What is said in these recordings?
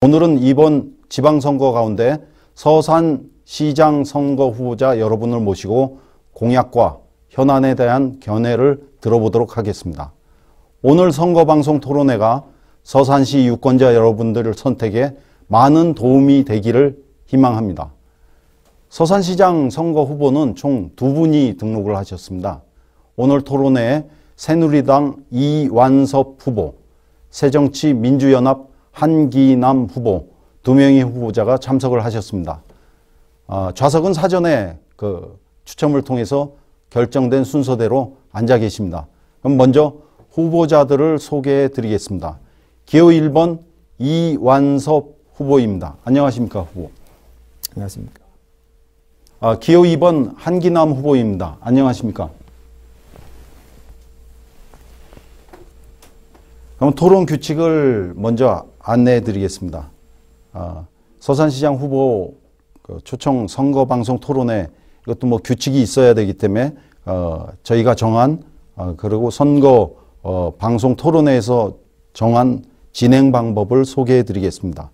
오늘은 이번 지방선거 가운데 서산시장 선거 후보자 여러분을 모시고 공약과 현안에 대한 견해를 들어보도록 하겠습니다. 오늘 선거방송 토론회가 서산시 유권자 여러분들을 선택에 많은 도움이 되기를 희망합니다. 서산시장 선거 후보는 총 2분이 등록을 하셨습니다. 오늘 토론회에 새누리당 이완섭 후보, 새정치민주연합 한기남 후보 2명의 후보자가 참석을 하셨습니다. 좌석은 사전에 추첨을 통해서 결정된 순서대로 앉아 계십니다. 그럼 먼저 후보자들을 소개해 드리겠습니다. 기호 1번 이완섭 후보입니다. 안녕하십니까, 후보. 안녕하십니까. 기호 2번 한기남 후보입니다. 안녕하십니까. 그럼 토론 규칙을 먼저 안내해 드리겠습니다. 서산시장 후보 초청 선거방송 토론회, 이것도 뭐 규칙이 있어야 되기 때문에 저희가 정한 그리고 선거 방송 토론회에서 정한 진행 방법을 소개해 드리겠습니다.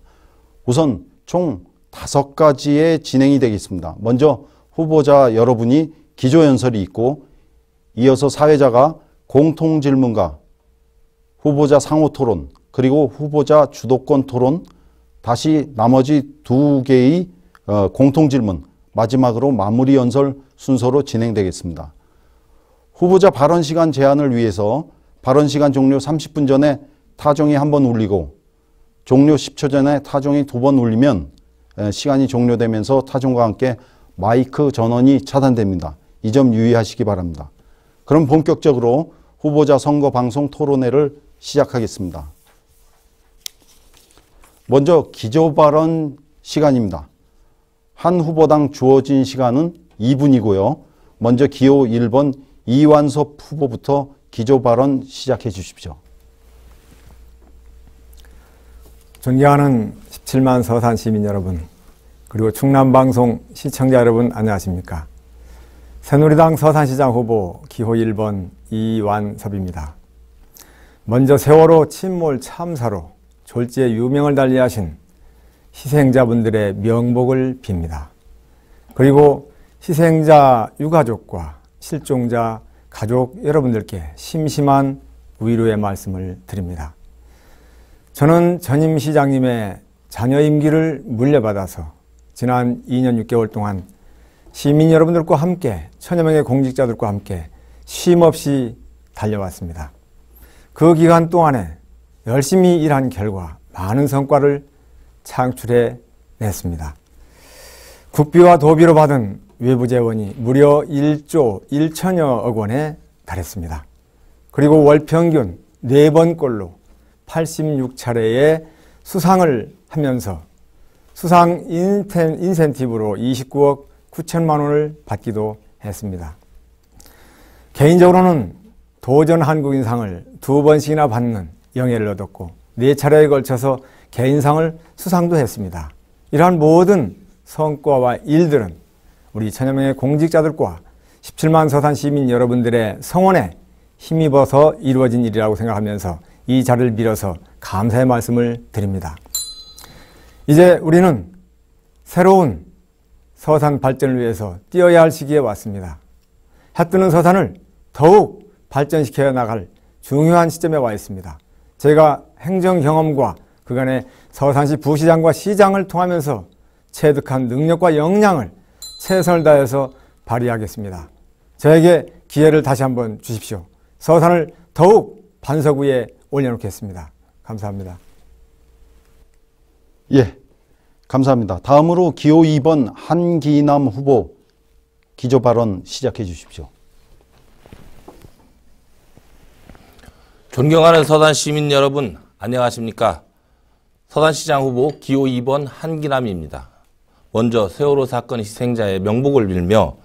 우선 총 5가지의 진행이 되겠습니다. 먼저 후보자 여러분이 기조연설이 있고, 이어서 사회자가 공통질문과 후보자 상호토론, 그리고 후보자 주도권 토론, 다시 나머지 2개의 공통질문, 마지막으로 마무리 연설 순서로 진행되겠습니다. 후보자 발언시간 제한을 위해서 발언시간 종료 30분 전에 타종이 1번 울리고 종료 10초 전에 타종이 2번 울리면 시간이 종료되면서 타종과 함께 마이크 전원이 차단됩니다. 이 점 유의하시기 바랍니다. 그럼 본격적으로 후보자 선거 방송 토론회를 시작하겠습니다. 먼저 기조 발언 시간입니다. 한 후보당 주어진 시간은 2분이고요. 먼저 기호 1번 이완섭 후보부터 기조 발언 시작해 주십시오. 존경하는 17만 서산 시민 여러분, 그리고 충남방송 시청자 여러분, 안녕하십니까. 새누리당 서산시장 후보 기호 1번 이완섭입니다. 먼저 세월호 침몰 참사로 졸지에 유명을 달리하신 희생자분들의 명복을 빕니다. 그리고 희생자 유가족과 실종자 가족 여러분들께 심심한 위로의 말씀을 드립니다. 저는 전임 시장님의 자녀 임기를 물려받아서 지난 2년 6개월 동안 시민 여러분들과 함께, 천여 명의 공직자들과 함께 쉼없이 달려왔습니다. 그 기간 동안에 열심히 일한 결과 많은 성과를 창출해 냈습니다. 국비와 도비로 받은 외부 재원이 무려 1조 1천여억 원에 달했습니다. 그리고 월 평균 4번꼴로 86차례의 수상을 하면서 수상 인센티브로 29억 9천만 원을 받기도 했습니다. 개인적으로는 도전 한국인상을 2번씩이나 받는 영예를 얻었고 4차례에 걸쳐서 개인상을 수상도 했습니다. 이러한 모든 성과와 일들은 우리 천여 명의 공직자들과 17만 서산 시민 여러분들의 성원에 힘입어서 이루어진 일이라고 생각하면서 이 자리를 빌어서 감사의 말씀을 드립니다. 이제 우리는 새로운 서산 발전을 위해서 뛰어야 할 시기에 왔습니다. 해뜨는 서산을 더욱 발전시켜 나갈 중요한 시점에 와 있습니다. 제가 행정 경험과 그간의 서산시 부시장과 시장을 통하면서 체득한 능력과 역량을 최선을 다해서 발휘하겠습니다. 저에게 기회를 다시 한번 주십시오. 서산을 더욱 반석 위에 올려놓겠습니다. 감사합니다. 예, 감사합니다. 다음으로 기호 2번 한기남 후보 기조 발언 시작해 주십시오. 존경하는 서산 시민 여러분, 안녕하십니까. 서산시장 후보 기호 2번 한기남입니다. 먼저 세월호 사건 희생자의 명복을 빌며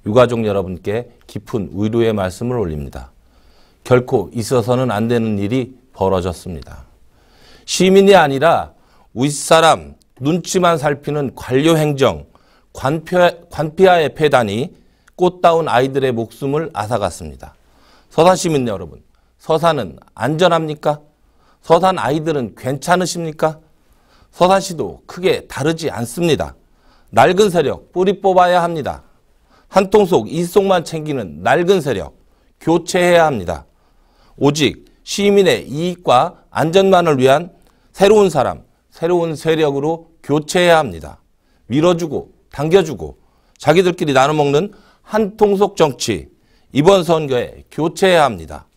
유가족 여러분께 깊은 위로의 말씀을 올립니다. 결코 있어서는 안 되는 일이 벌어졌습니다. 시민이 아니라 윗사람 눈치만 살피는 관료행정, 관피아의 폐단이 꽃다운 아이들의 목숨을 앗아갔습니다. 서산 시민 여러분, 서산은 안전합니까? 서산 아이들은 괜찮으십니까? 서산시도 크게 다르지 않습니다. 낡은 세력 뿌리 뽑아야 합니다. 한 통 속 이속만 챙기는 낡은 세력 교체해야 합니다. 오직 시민의 이익과 안전만을 위한 새로운 사람, 새로운 세력으로 교체해야 합니다. 밀어주고 당겨주고 자기들끼리 나눠먹는 한 통 속 정치, 이번 선거에 교체해야 합니다.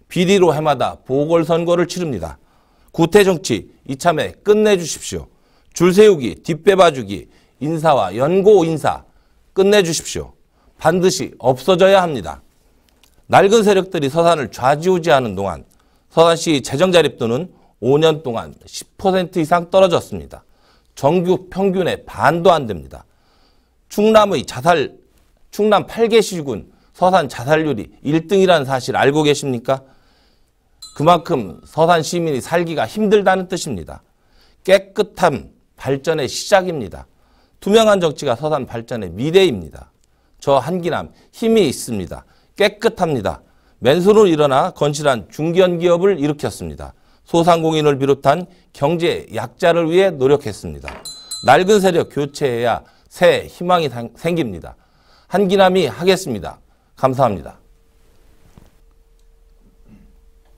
비리로 해마다 보궐선거를 치릅니다. 구태정치 이참에 끝내주십시오. 줄 세우기, 뒷배봐주기, 인사와 연고 인사 끝내주십시오. 반드시 없어져야 합니다. 낡은 세력들이 서산을 좌지우지하는 동안 서산시 재정자립도는 5년 동안 10% 이상 떨어졌습니다. 전국 평균의 반도 안 됩니다. 충남 8개 시군 서산 자살률이 1등이라는 사실 알고 계십니까? 그만큼 서산 시민이 살기가 힘들다는 뜻입니다. 깨끗함 발전의 시작입니다. 투명한 정치가 서산 발전의 미래입니다. 저 한기남 힘이 있습니다. 깨끗합니다. 맨손으로 일어나 건실한 중견기업을 일으켰습니다. 소상공인을 비롯한 경제 약자를 위해 노력했습니다. 낡은 세력 교체해야 새 희망이 생깁니다. 한기남이 하겠습니다. 감사합니다.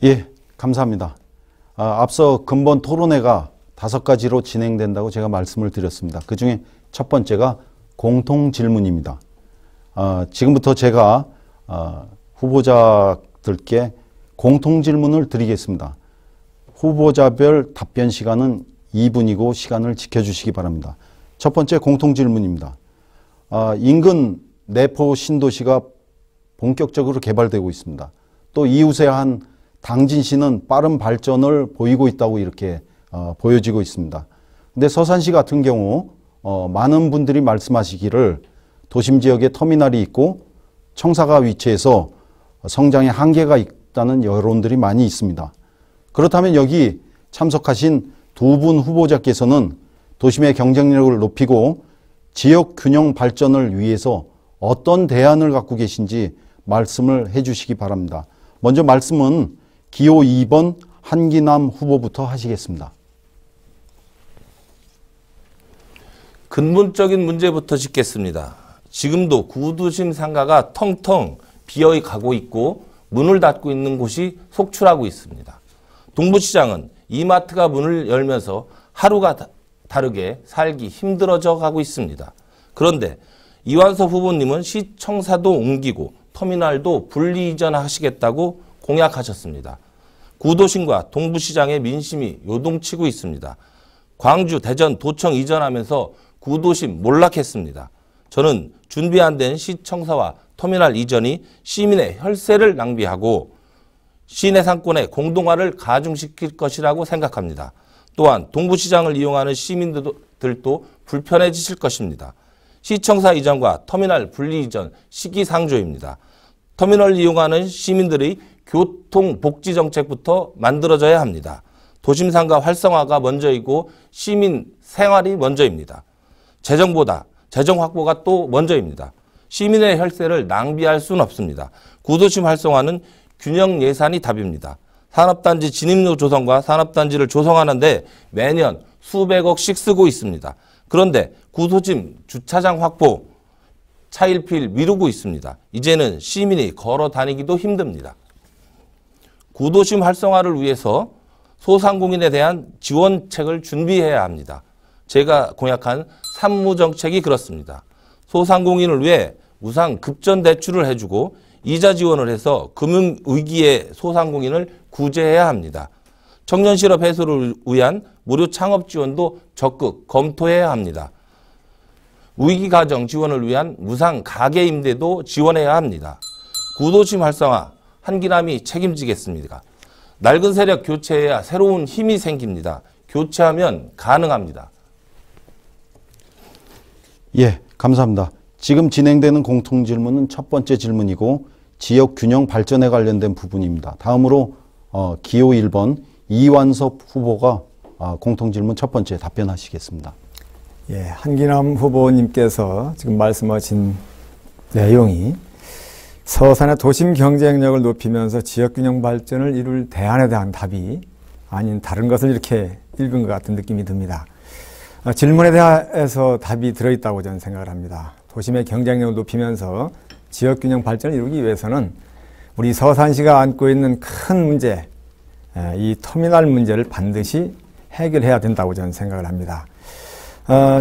예, 감사합니다. 앞서 근본 토론회가 5가지로 진행된다고 제가 말씀을 드렸습니다. 그중에 첫 번째가 공통 질문입니다. 지금부터 제가 후보자들께 공통 질문을 드리겠습니다. 후보자별 답변 시간은 2분이고 시간을 지켜주시기 바랍니다. 첫 번째 공통 질문입니다. 인근 내포 신도시가 본격적으로 개발되고 있습니다. 또 이웃의 한 당진시는 빠른 발전을 보이고 있다고 이렇게 보여지고 있습니다. 근데 서산시 같은 경우 많은 분들이 말씀하시기를 도심 지역에 터미널이 있고 청사가 위치해서 성장에 한계가 있다는 여론들이 많이 있습니다. 그렇다면 여기 참석하신 두 분 후보자께서는 도심의 경쟁력을 높이고 지역 균형 발전을 위해서 어떤 대안을 갖고 계신지 말씀을 해 주시기 바랍니다. 먼저 말씀은 기호 2번 한기남 후보부터 하시겠습니다. 근본적인 문제부터 짚겠습니다. 지금도 구도심 상가가 텅텅 비어 가고 있고 문을 닫고 있는 곳이 속출하고 있습니다. 동부시장은 이마트가 문을 열면서 하루가 다르게 살기 힘들어져 가고 있습니다. 그런데 이완섭 후보님은 시청사도 옮기고 터미널도 분리 이전하시겠다고 공약하셨습니다. 구도심과 동부시장의 민심이 요동치고 있습니다. 광주, 대전, 도청 이전하면서 구도심 몰락했습니다. 저는 준비 안 된 시청사와 터미널 이전이 시민의 혈세를 낭비하고 시내 상권의 공동화를 가중시킬 것이라고 생각합니다. 또한 동부시장을 이용하는 시민들도 불편해지실 것입니다. 시청사 이전과 터미널 분리 이전 시기상조입니다. 터미널 이용하는 시민들의 교통복지정책부터 만들어져야 합니다. 도심상가 활성화가 먼저이고 시민 생활이 먼저입니다. 재정보다 재정 확보가 또 먼저입니다. 시민의 혈세를 낭비할 수는 없습니다. 구도심 활성화는 균형 예산이 답입니다. 산업단지 진입로 조성과 산업단지를 조성하는데 매년 수백억씩 쓰고 있습니다. 그런데 구도심 주차장 확보 차일피일 미루고 있습니다. 이제는 시민이 걸어 다니기도 힘듭니다. 구도심 활성화를 위해서 소상공인에 대한 지원책을 준비해야 합니다. 제가 공약한 산무정책이 그렇습니다. 소상공인을 위해 우상 급전 대출을 해주고 이자 지원을 해서 금융위기의 소상공인을 구제해야 합니다. 청년실업 해소를 위한 무료 창업 지원도 적극 검토해야 합니다. 위기가정 지원을 위한 무상 가계임대도 지원해야 합니다. 구도심 활성화 한기남이 책임지겠습니다. 낡은 세력 교체해야 새로운 힘이 생깁니다. 교체하면 가능합니다. 예, 감사합니다. 지금 진행되는 공통질문은 첫 번째 질문이고 지역 균형 발전에 관련된 부분입니다. 다음으로 기호 1번 이완섭 후보가 공통질문 첫 번째 답변하시겠습니다. 예, 한기남 후보님께서 지금 말씀하신 내용이 서산의 도심 경쟁력을 높이면서 지역균형 발전을 이룰 대안에 대한 답이 아닌 다른 것을 이렇게 읽은 것 같은 느낌이 듭니다. 질문에 대해서 답이 들어있다고 저는 생각을 합니다. 도심의 경쟁력을 높이면서 지역균형 발전을 이루기 위해서는 우리 서산시가 안고 있는 큰 문제, 이 터미널 문제를 반드시 해결해야 된다고 저는 생각을 합니다.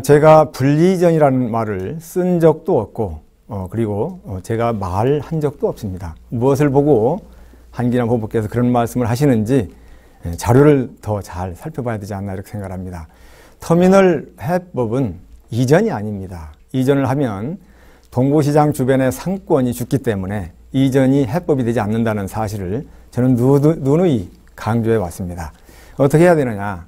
제가 분리전이라는 말을 쓴 적도 없고 그리고 제가 말한 적도 없습니다. 무엇을 보고 한기남 후보께서 그런 말씀을 하시는지 자료를 더 잘 살펴봐야 되지 않나 이렇게 생각을 합니다. 터미널 해법은 이전이 아닙니다. 이전을 하면 동부시장 주변의 상권이 죽기 때문에 이전이 해법이 되지 않는다는 사실을 저는 누누이 강조해 왔습니다. 어떻게 해야 되느냐?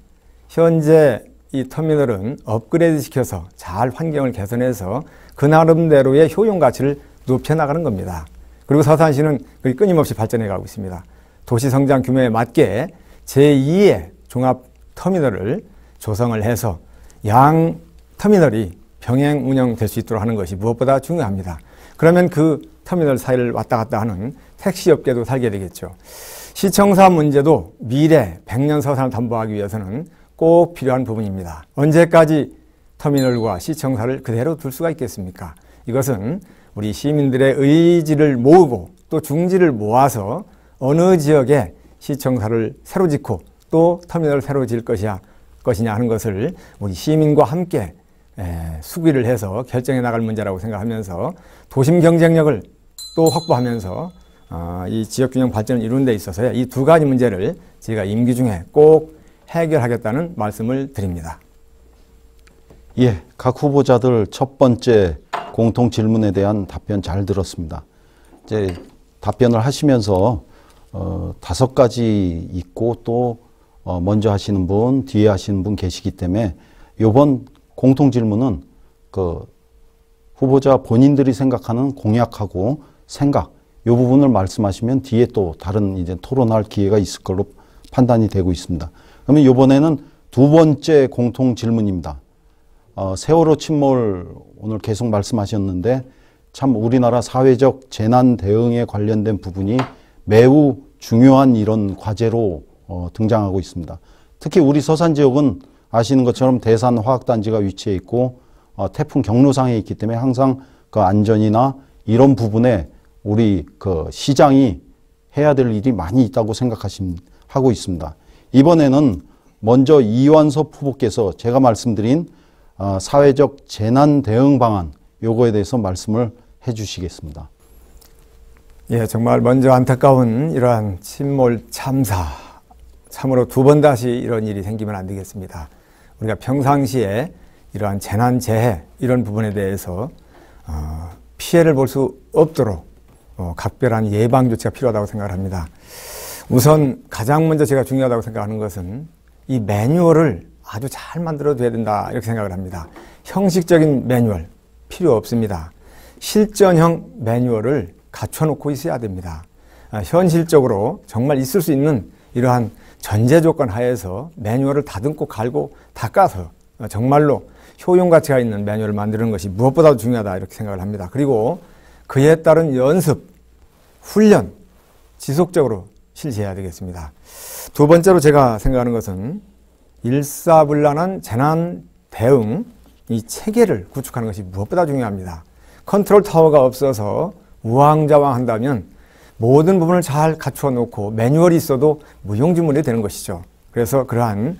현재 이 터미널은 업그레이드 시켜서 잘 환경을 개선해서 그 나름대로의 효용 가치를 높여나가는 겁니다. 그리고 서산시는 끊임없이 발전해 가고 있습니다. 도시 성장 규모에 맞게 제2의 종합 터미널을 조성을 해서 양 터미널이 병행 운영될 수 있도록 하는 것이 무엇보다 중요합니다. 그러면 그 터미널 사이를 왔다 갔다 하는 택시업계도 살게 되겠죠. 시청사 문제도 미래 100년 서산을 담보하기 위해서는 꼭 필요한 부분입니다. 언제까지 터미널과 시청사를 그대로 둘 수가 있겠습니까? 이것은 우리 시민들의 의지를 모으고 또 중지를 모아서 어느 지역에 시청사를 새로 짓고 또 터미널을 새로 지을 것이냐 하는 것을 우리 시민과 함께 수기를 해서 결정해 나갈 문제라고 생각하면서 도심 경쟁력을 또 확보하면서 이 지역균형 발전을 이루는 데 있어서 이 두 가지 문제를 제가 임기 중에 꼭 해결하겠다는 말씀을 드립니다. 예, 각 후보자들 첫 번째 공통 질문에 대한 답변 잘 들었습니다. 이제 답변을 하시면서 5가지 있고 또 먼저 하시는 분, 뒤에 하시는 분 계시기 때문에 이번 공통 질문은 그 후보자 본인들이 생각하는 공약하고 생각 이 부분을 말씀하시면 뒤에 또 다른 이제 토론할 기회가 있을 걸로 판단이 되고 있습니다. 그러면 이번에는 두 번째 공통 질문입니다. 세월호 침몰 오늘 계속 말씀하셨는데 참 우리나라 사회적 재난 대응에 관련된 부분이 매우 중요한 이런 과제로 등장하고 있습니다. 특히 우리 서산 지역은 아시는 것처럼 대산 화학단지가 위치해 있고 태풍 경로상에 있기 때문에 항상 그 안전이나 이런 부분에 우리 그 시장이 해야 될 일이 많이 있다고 하고 있습니다. 이번에는 먼저 이완섭 후보께서 제가 말씀드린 사회적 재난 대응 방안 요거에 대해서 말씀을 해 주시겠습니다. 예, 정말 먼저 안타까운 이러한 침몰 참사 참으로 두 번 다시 이런 일이 생기면 안 되겠습니다. 우리가 평상시에 이러한 재난 재해 이런 부분에 대해서 피해를 볼 수 없도록 각별한 예방 조치가 필요하다고 생각을 합니다. 우선 가장 먼저 제가 중요하다고 생각하는 것은 이 매뉴얼을 아주 잘 만들어둬야 된다 이렇게 생각을 합니다. 형식적인 매뉴얼 필요 없습니다. 실전형 매뉴얼을 갖춰놓고 있어야 됩니다. 현실적으로 정말 있을 수 있는 이러한 전제 조건 하에서 매뉴얼을 다듬고 갈고 닦아서 정말로 효용 가치가 있는 매뉴얼을 만드는 것이 무엇보다도 중요하다 이렇게 생각을 합니다. 그리고 그에 따른 연습, 훈련 지속적으로 실시해야 되겠습니다. 두 번째로 제가 생각하는 것은 일사불란한 재난 대응 이 체계를 구축하는 것이 무엇보다 중요합니다. 컨트롤 타워가 없어서 우왕좌왕한다면 모든 부분을 잘 갖추어 놓고 매뉴얼이 있어도 무용지물이 되는 것이죠. 그래서 그러한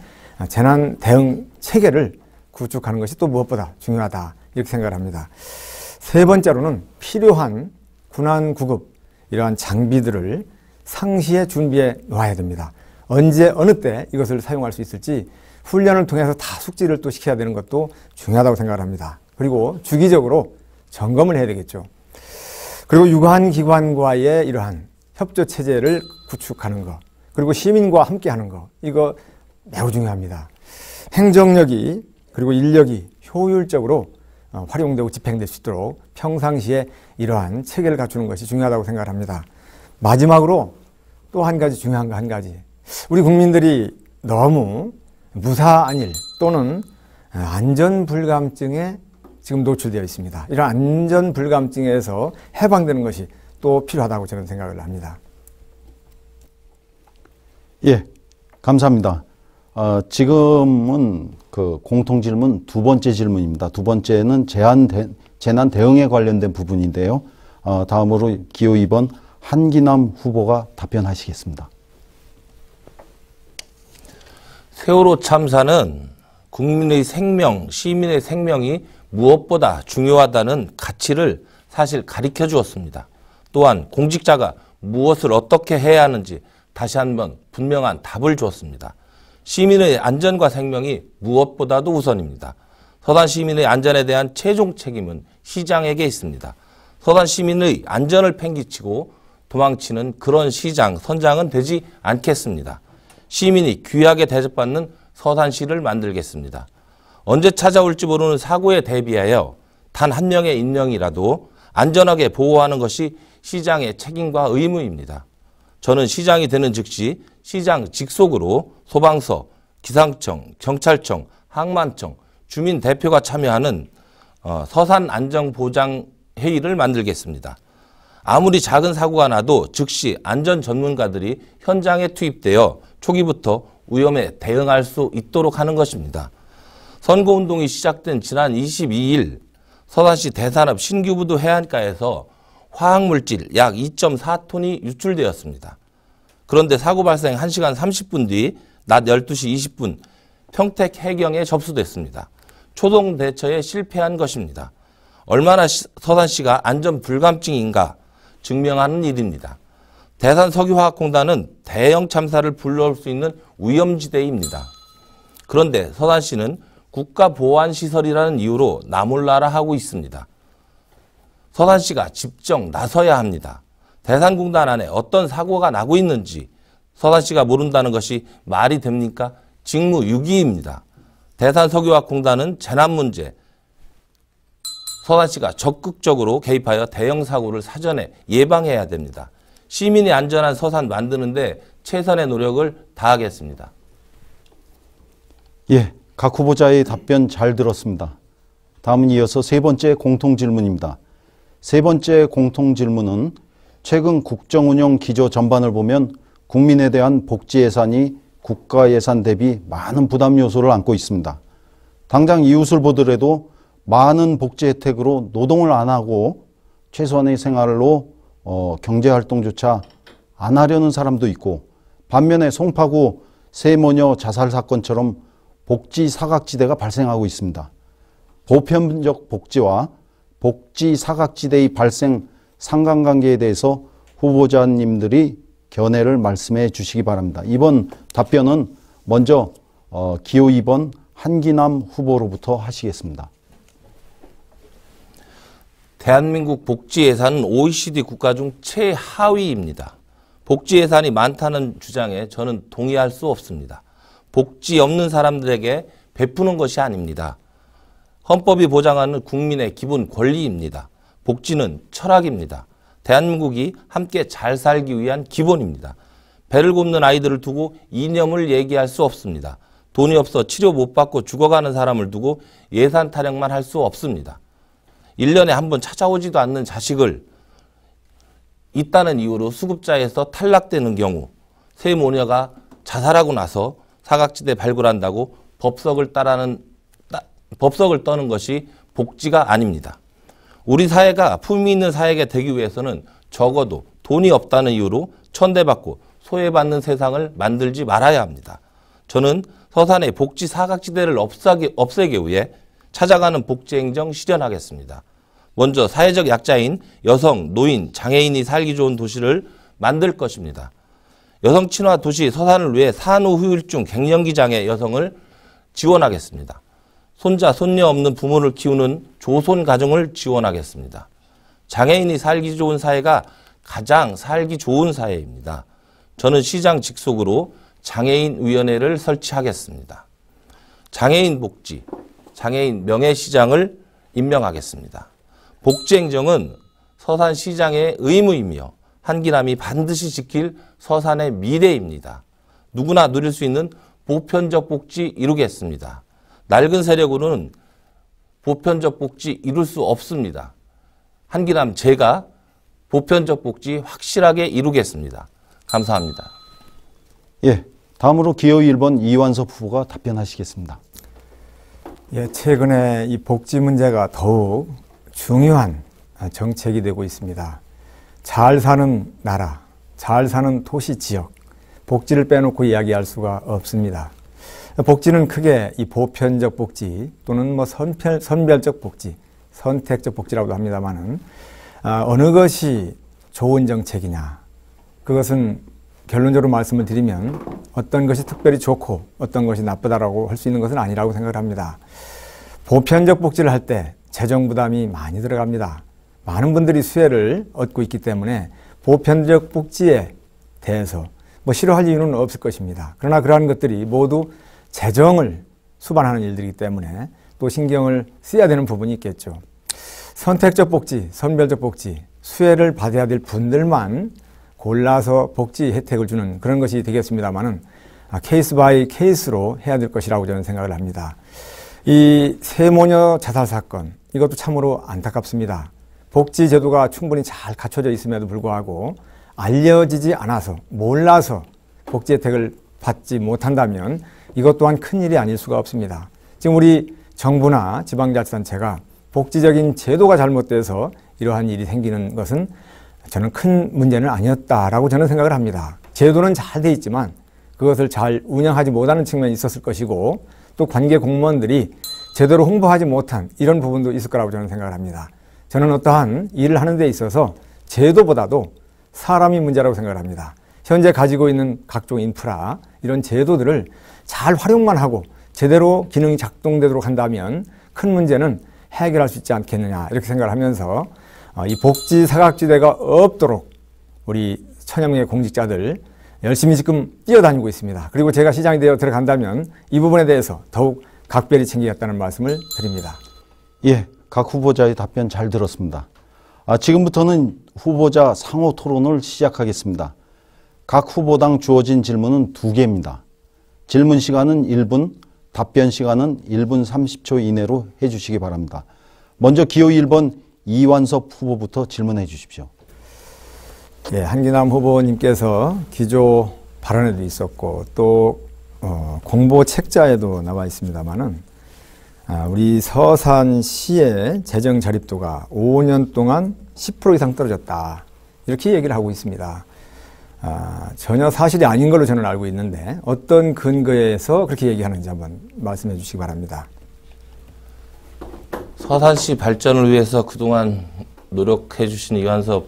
재난 대응 체계를 구축하는 것이 또 무엇보다 중요하다 이렇게 생각을 합니다. 세 번째로는 필요한 군안 구급 이러한 장비들을 상시에 준비해 놓아야 됩니다. 언제 어느 때 이것을 사용할 수 있을지 훈련을 통해서 다 숙지를 또 시켜야 되는 것도 중요하다고 생각을 합니다. 그리고 주기적으로 점검을 해야 되겠죠. 그리고 유관기관과의 이러한 협조 체제를 구축하는 것, 그리고 시민과 함께 하는 것, 이거 매우 중요합니다. 행정력이 그리고 인력이 효율적으로 활용되고 집행될 수 있도록 평상시에 이러한 체계를 갖추는 것이 중요하다고 생각을 합니다. 마지막으로 또 한 가지 중요한 거 한 가지. 우리 국민들이 너무 무사안일 또는 안전불감증에 지금 노출되어 있습니다. 이런 안전불감증에서 해방되는 것이 또 필요하다고 저는 생각을 합니다. 예, 감사합니다. 지금은 그 공통 질문 두 번째 질문입니다. 두 번째는 재난 대응에 관련된 부분인데요. 다음으로 기호 2번 한기남 후보가 답변하시겠습니다. 세월호 참사는 국민의 생명, 시민의 생명이 무엇보다 중요하다는 가치를 사실 가르쳐 주었습니다. 또한 공직자가 무엇을 어떻게 해야 하는지 다시 한번 분명한 답을 주었습니다. 시민의 안전과 생명이 무엇보다도 우선입니다. 서산 시민의 안전에 대한 최종 책임은 시장에게 있습니다. 서산 시민의 안전을 팽개치고 도망치는 그런 시장, 선장은 되지 않겠습니다. 시민이 귀하게 대접받는 서산시를 만들겠습니다. 언제 찾아올지 모르는 사고에 대비하여 단 한 명의 인명이라도 안전하게 보호하는 것이 시장의 책임과 의무입니다. 저는 시장이 되는 즉시 시장 직속으로 소방서, 기상청, 경찰청, 항만청, 주민 대표가 참여하는 서산 안전보장회의를 만들겠습니다. 아무리 작은 사고가 나도 즉시 안전 전문가들이 현장에 투입되어 초기부터 위험에 대응할 수 있도록 하는 것입니다. 선거운동이 시작된 지난 22일 서산시 대산읍 신규부두 해안가에서 화학물질 약 2.4톤이 유출되었습니다. 그런데 사고 발생 1시간 30분 뒤 낮 12시 20분 평택 해경에 접수됐습니다. 초동 대처에 실패한 것입니다. 얼마나 서산시가 안전 불감증인가 증명하는 일입니다. 대산석유화학공단은 대형 참사를 불러올 수 있는 위험지대입니다. 그런데 서산시는 국가보안시설이라는 이유로 나몰라라 하고 있습니다. 서산시가 직접 나서야 합니다. 대산공단 안에 어떤 사고가 나고 있는지 서산시가 모른다는 것이 말이 됩니까? 직무유기입니다. 대산석유화학공단은 재난 문제, 서산시가 적극적으로 개입하여 대형 사고를 사전에 예방해야 됩니다. 시민이 안전한 서산 만드는데 최선의 노력을 다하겠습니다. 예, 각 후보자의 답변 잘 들었습니다. 다음은 이어서 세 번째 공통 질문입니다. 세 번째 공통 질문은 최근 국정운영 기조 전반을 보면 국민에 대한 복지 예산이 국가 예산 대비 많은 부담 요소를 안고 있습니다. 당장 이웃을 보더라도 많은 복지 혜택으로 노동을 안 하고 최소한의 생활로 경제활동조차 안 하려는 사람도 있고, 반면에 송파구 세모녀 자살 사건처럼 복지 사각지대가 발생하고 있습니다. 보편적 복지와 복지 사각지대의 발생 상관관계에 대해서 후보자님들이 견해를 말씀해 주시기 바랍니다. 이번 답변은 먼저 기호 2번 한기남 후보로부터 하시겠습니다. 대한민국 복지 예산은 OECD 국가 중 최하위입니다. 복지 예산이 많다는 주장에 저는 동의할 수 없습니다. 복지 없는 사람들에게 베푸는 것이 아닙니다. 헌법이 보장하는 국민의 기본 권리입니다. 복지는 철학입니다. 대한민국이 함께 잘 살기 위한 기본입니다. 배를 굽는 아이들을 두고 이념을 얘기할 수 없습니다. 돈이 없어 치료 못 받고 죽어가는 사람을 두고 예산 타령만 할 수 없습니다. 1년에 한 번 찾아오지도 않는 자식을 있다는 이유로 수급자에서 탈락되는 경우, 세 모녀가 자살하고 나서 사각지대 발굴한다고 법석을 떠는 것이 복지가 아닙니다. 우리 사회가 품위 있는 사회가 되기 위해서는 적어도 돈이 없다는 이유로 천대받고 소외받는 세상을 만들지 말아야 합니다. 저는 서산의 복지 사각지대를 없애기 위해 찾아가는 복지행정 실현하겠습니다. 먼저 사회적 약자인 여성, 노인, 장애인이 살기 좋은 도시를 만들 것입니다. 여성 친화 도시 서산을 위해 산후 후유증 갱년기 장애 여성을 지원하겠습니다. 손자, 손녀 없는 부모를 키우는 조손 가정을 지원하겠습니다. 장애인이 살기 좋은 사회가 가장 살기 좋은 사회입니다. 저는 시장 직속으로 장애인위원회를 설치하겠습니다. 장애인 복지, 장애인 명예시장을 임명하겠습니다. 복지행정은 서산시장의 의무이며 한기남이 반드시 지킬 서산의 미래입니다. 누구나 누릴 수 있는 보편적 복지 이루겠습니다. 낡은 세력으로는 보편적 복지 이룰 수 없습니다. 한기남 제가 보편적 복지 확실하게 이루겠습니다. 감사합니다. 예, 다음으로 기호 1번 이완섭 후보가 답변하시겠습니다. 예, 최근에 이 복지 문제가 더욱 중요한 정책이 되고 있습니다. 잘 사는 나라, 잘 사는 도시 지역, 복지를 빼놓고 이야기할 수가 없습니다. 복지는 크게 이 보편적 복지 또는 뭐 선별적 복지, 선택적 복지라고도 합니다만은 어느 것이 좋은 정책이냐, 그것은 결론적으로 말씀을 드리면 어떤 것이 특별히 좋고 어떤 것이 나쁘다라고 할 수 있는 것은 아니라고 생각을 합니다. 보편적 복지를 할 때 재정 부담이 많이 들어갑니다. 많은 분들이 수혜를 얻고 있기 때문에 보편적 복지에 대해서 뭐 싫어할 이유는 없을 것입니다. 그러나 그러한 것들이 모두 재정을 수반하는 일들이기 때문에 또 신경을 써야 되는 부분이 있겠죠. 선택적 복지, 선별적 복지, 수혜를 받아야 될 분들만 골라서 복지 혜택을 주는 그런 것이 되겠습니다만은 케이스 바이 케이스로 해야 될 것이라고 저는 생각을 합니다. 이 세모녀 자살 사건, 이것도 참으로 안타깝습니다. 복지 제도가 충분히 잘 갖춰져 있음에도 불구하고 알려지지 않아서, 몰라서 복지 혜택을 받지 못한다면 이것 또한 큰일이 아닐 수가 없습니다. 지금 우리 정부나 지방자치단체가 복지적인 제도가 잘못돼서 이러한 일이 생기는 것은 저는 큰 문제는 아니었다라고 저는 생각을 합니다. 제도는 잘 돼 있지만 그것을 잘 운영하지 못하는 측면이 있었을 것이고 또 관계 공무원들이 제대로 홍보하지 못한 이런 부분도 있을 거라고 저는 생각을 합니다. 저는 어떠한 일을 하는 데 있어서 제도보다도 사람이 문제라고 생각을 합니다. 현재 가지고 있는 각종 인프라, 이런 제도들을 잘 활용만 하고 제대로 기능이 작동되도록 한다면 큰 문제는 해결할 수 있지 않겠느냐, 이렇게 생각을 하면서 이 복지 사각지대가 없도록 우리 천여 명의 공직자들 열심히 지금 뛰어다니고 있습니다. 그리고 제가 시장이 되어 들어간다면 이 부분에 대해서 더욱 각별히 챙기겠다는 말씀을 드립니다. 예, 각 후보자의 답변 잘 들었습니다. 지금부터는 후보자 상호 토론을 시작하겠습니다. 각 후보당 주어진 질문은 2개입니다. 질문 시간은 1분, 답변 시간은 1분 30초 이내로 해주시기 바랍니다. 먼저 기호 1번 이완섭 후보부터 질문해 주십시오. 예, 한기남 후보님께서 기조 발언에도 있었고 또 공보 책자에도 나와 있습니다만은 우리 서산시의 재정 자립도가 5년 동안 10% 이상 떨어졌다, 이렇게 얘기를 하고 있습니다. 전혀 사실이 아닌 걸로 저는 알고 있는데 어떤 근거에서 그렇게 얘기하는지 한번 말씀해 주시기 바랍니다. 서산시 발전을 위해서 그동안 노력해 주신 이완섭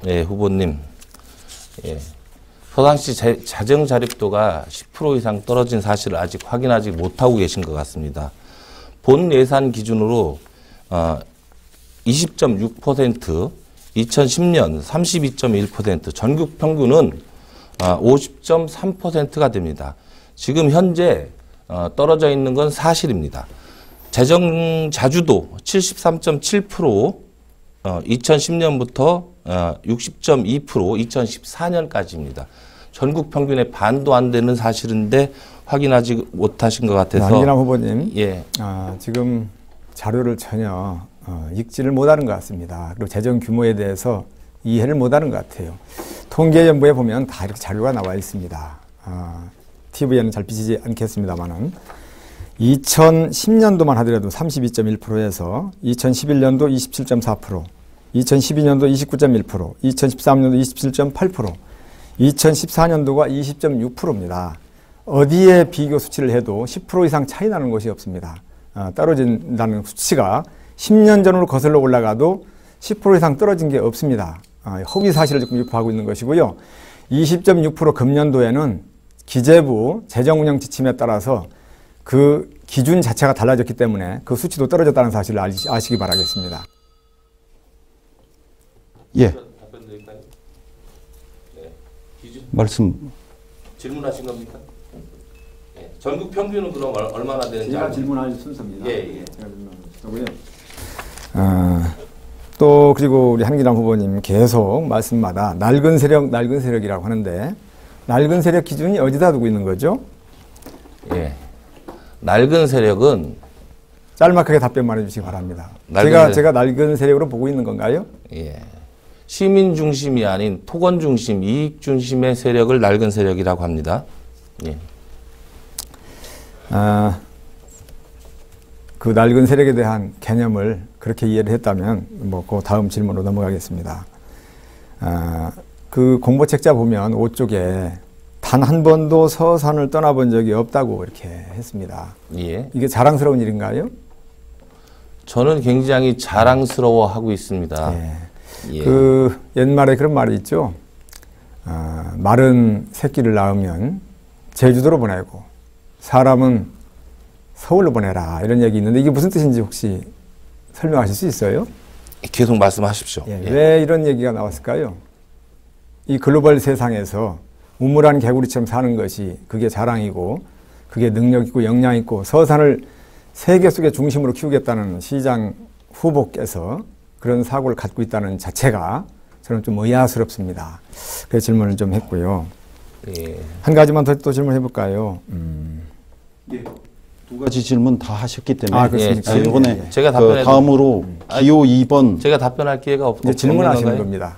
후보님, 서산시 재정 자립도가 10% 이상 떨어진 사실을 아직 확인하지 못하고 계신 것 같습니다. 본 예산 기준으로 20.6%, 2010년 32.1%, 전국 평균은 50.3%가 됩니다. 지금 현재 떨어져 있는 건 사실입니다. 재정 자주도 73.7%, 2010년부터 60.2%, 2014년까지입니다. 전국 평균의 반도 안 되는 사실인데 확인하지 못하신 것 같아서. 한기남 후보님, 예. 지금 자료를 전혀 읽지를 못하는 것 같습니다. 그리고 재정 규모에 대해서 이해를 못하는 것 같아요. 통계연부에 보면 다 이렇게 자료가 나와 있습니다. TV에는 잘 비치지 않겠습니다만은 2010년도만 하더라도 32.1%에서 2011년도 27.4%, 2012년도 29.1%, 2013년도 27.8%, 2014년도가 20.6%입니다. 어디에 비교 수치를 해도 10% 이상 차이 나는 것이 없습니다. 떨어진다는 수치가 10년 전으로 거슬러 올라가도 10% 이상 떨어진 게 없습니다. 허위 사실을 지금 유포하고 있는 것이고요. 20.6% 금년도에는 기재부 재정운영 지침에 따라서 그 기준 자체가 달라졌기 때문에 그 수치도 떨어졌다는 사실을 아시기 바라겠습니다. 예. 말씀. 질문하신 겁니까? 예. 전국 평균은 그럼 얼마나 되는지 제가 질문할 순서입니다. 예. 또 그리고 우리 한기남 후보님 계속 말씀마다 낡은 세력이라고 하는데 낡은 세력 기준이 어디다 두고 있는 거죠? 예. 낡은 세력은 짤막하게 답변만 해주시기 바랍니다. 제가 낡은 세력으로 보고 있는 건가요? 예. 시민 중심이 아닌 토건 중심, 이익 중심의 세력을 낡은 세력이라고 합니다. 예. 그 낡은 세력에 대한 개념을 그렇게 이해를 했다면 뭐 그 다음 질문으로 넘어가겠습니다. 그 공보책자 보면 5쪽에 단 한 번도 서산을 떠나본 적이 없다고 이렇게 했습니다. 예. 이게 자랑스러운 일인가요? 저는 굉장히 자랑스러워하고 있습니다. 예. 예. 그 옛말에 그런 말이 있죠. 말은 새끼를 낳으면 제주도로 보내고 사람은 서울로 보내라 이런 얘기 있는데 이게 무슨 뜻인지 혹시 설명하실 수 있어요? 계속 말씀하십시오. 예. 예. 왜 이런 얘기가 나왔을까요? 이 글로벌 세상에서 우물안 개구리처럼 사는 것이 그게 자랑이고 그게 능력 있고 역량 있고 서산을 세계 속의 중심으로 키우겠다는 시장 후보께서 그런 사고를 갖고 있다는 자체가 저는 좀 의아스럽습니다. 그래서 질문을 좀 했고요. 예. 한 가지만 더 또 질문해 볼까요? 예. 두 가지 질문 다 하셨기 때문에 아, 그렇습니까? 이번에 제가 그 답변해 다음으로 기호 2번 제가 답변할 기회가 이제 질문하시는 건가요? 겁니다.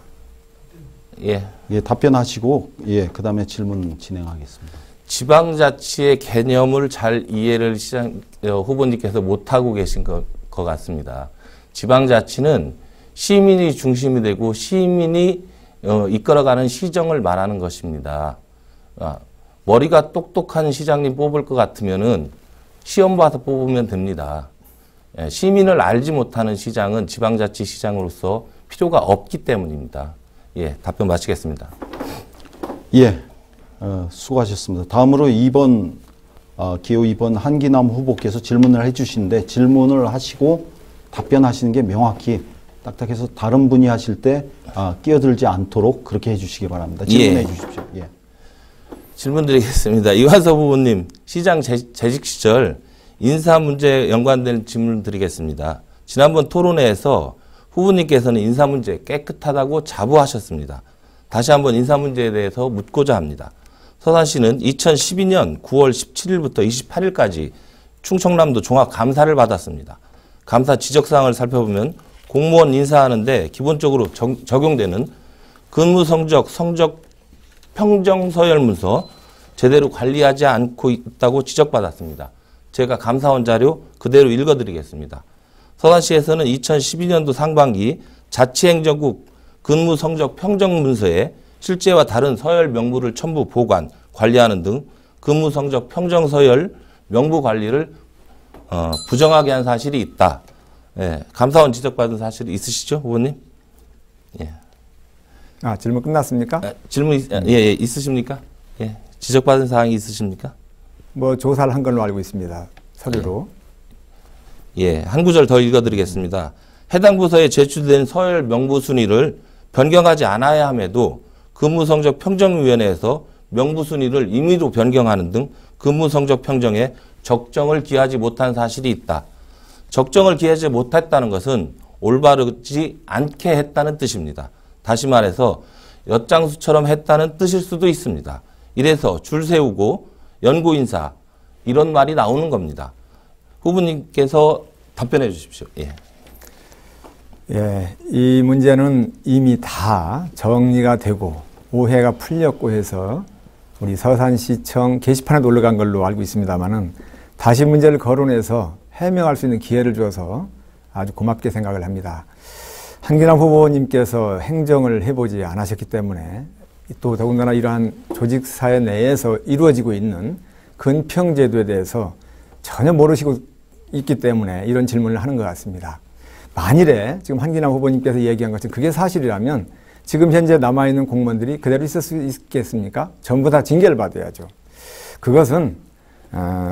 예. 예, 답변하시고 예, 그다음에 질문 진행하겠습니다. 지방자치의 개념을 잘 이해를 후보님께서 못하고 계신 것 같습니다. 지방자치는 시민이 중심이 되고 시민이 이끌어가는 시정을 말하는 것입니다. 머리가 똑똑한 시장님 뽑을 것 같으면은 시험 봐서 뽑으면 됩니다. 시민을 알지 못하는 시장은 지방자치 시장으로서 필요가 없기 때문입니다. 예, 답변 마치겠습니다. 예, 수고하셨습니다. 다음으로 2번 기호 2번 한기남 후보께서 질문을 해주시는데 질문을 하시고 답변하시는 게 명확히 딱딱해서 다른 분이 하실 때 끼어들지 않도록 그렇게 해주시기 바랍니다. 질문해 예. 주십시오. 예. 질문 드리겠습니다. 이완섭 후보님, 시장 재직 시절 인사 문제에 연관된 질문 드리겠습니다. 지난번 토론회에서 후보님께서는 인사 문제 깨끗하다고 자부하셨습니다. 다시 한번 인사 문제에 대해서 묻고자 합니다. 서산시는 2012년 9월 17일부터 28일까지 충청남도 종합 감사를 받았습니다. 감사 지적사항을 살펴보면 공무원 인사하는데 기본적으로 적용되는 근무 성적 평정 서열 문서 제대로 관리하지 않고 있다고 지적받았습니다. 제가 감사원 자료 그대로 읽어드리겠습니다. 서산시에서는 2012년도 상반기 자치행정국 근무 성적 평정 문서에 실제와 다른 서열 명부를 첨부 보관, 관리하는 등 근무 성적 평정 서열 명부 관리를 부정하게 한 사실이 있다. 예, 감사원 지적받은 사실이 있으시죠, 후보님? 예. 질문 끝났습니까? 질문 있으십니까? 예, 지적받은 사항이 있으십니까? 뭐 조사를 한 걸로 알고 있습니다. 서류로. 예, 한 구절 더 읽어드리겠습니다. 해당 부서에 제출된 서열 명부 순위를 변경하지 않아야 함에도 근무성적 평정위원회에서 명부 순위를 임의로 변경하는 등 근무성적 평정에 적정을 기하지 못한 사실이 있다. 적정을 기하지 못했다는 것은 올바르지 않게 했다는 뜻입니다. 다시 말해서 엿장수처럼 했다는 뜻일 수도 있습니다. 이래서 줄 세우고 연구인사 이런 말이 나오는 겁니다. 후보님께서 답변해 주십시오. 예. 예, 이 문제는 이미 다 정리가 되고 오해가 풀렸고 해서 우리 서산시청 게시판에 올라간 걸로 알고 있습니다만은 다시 문제를 거론해서 해명할 수 있는 기회를 줘서 아주 고맙게 생각을 합니다. 한기남 후보님께서 행정을 해보지 않으셨기 때문에 또 더군다나 이러한 조직사회 내에서 이루어지고 있는 근평제도에 대해서 전혀 모르시고 있기 때문에 이런 질문을 하는 것 같습니다. 만일에 지금 한기남 후보님께서 얘기한 것처럼 그게 사실이라면 지금 현재 남아있는 공무원들이 그대로 있을 수 있겠습니까? 전부 다 징계를 받아야죠. 그것은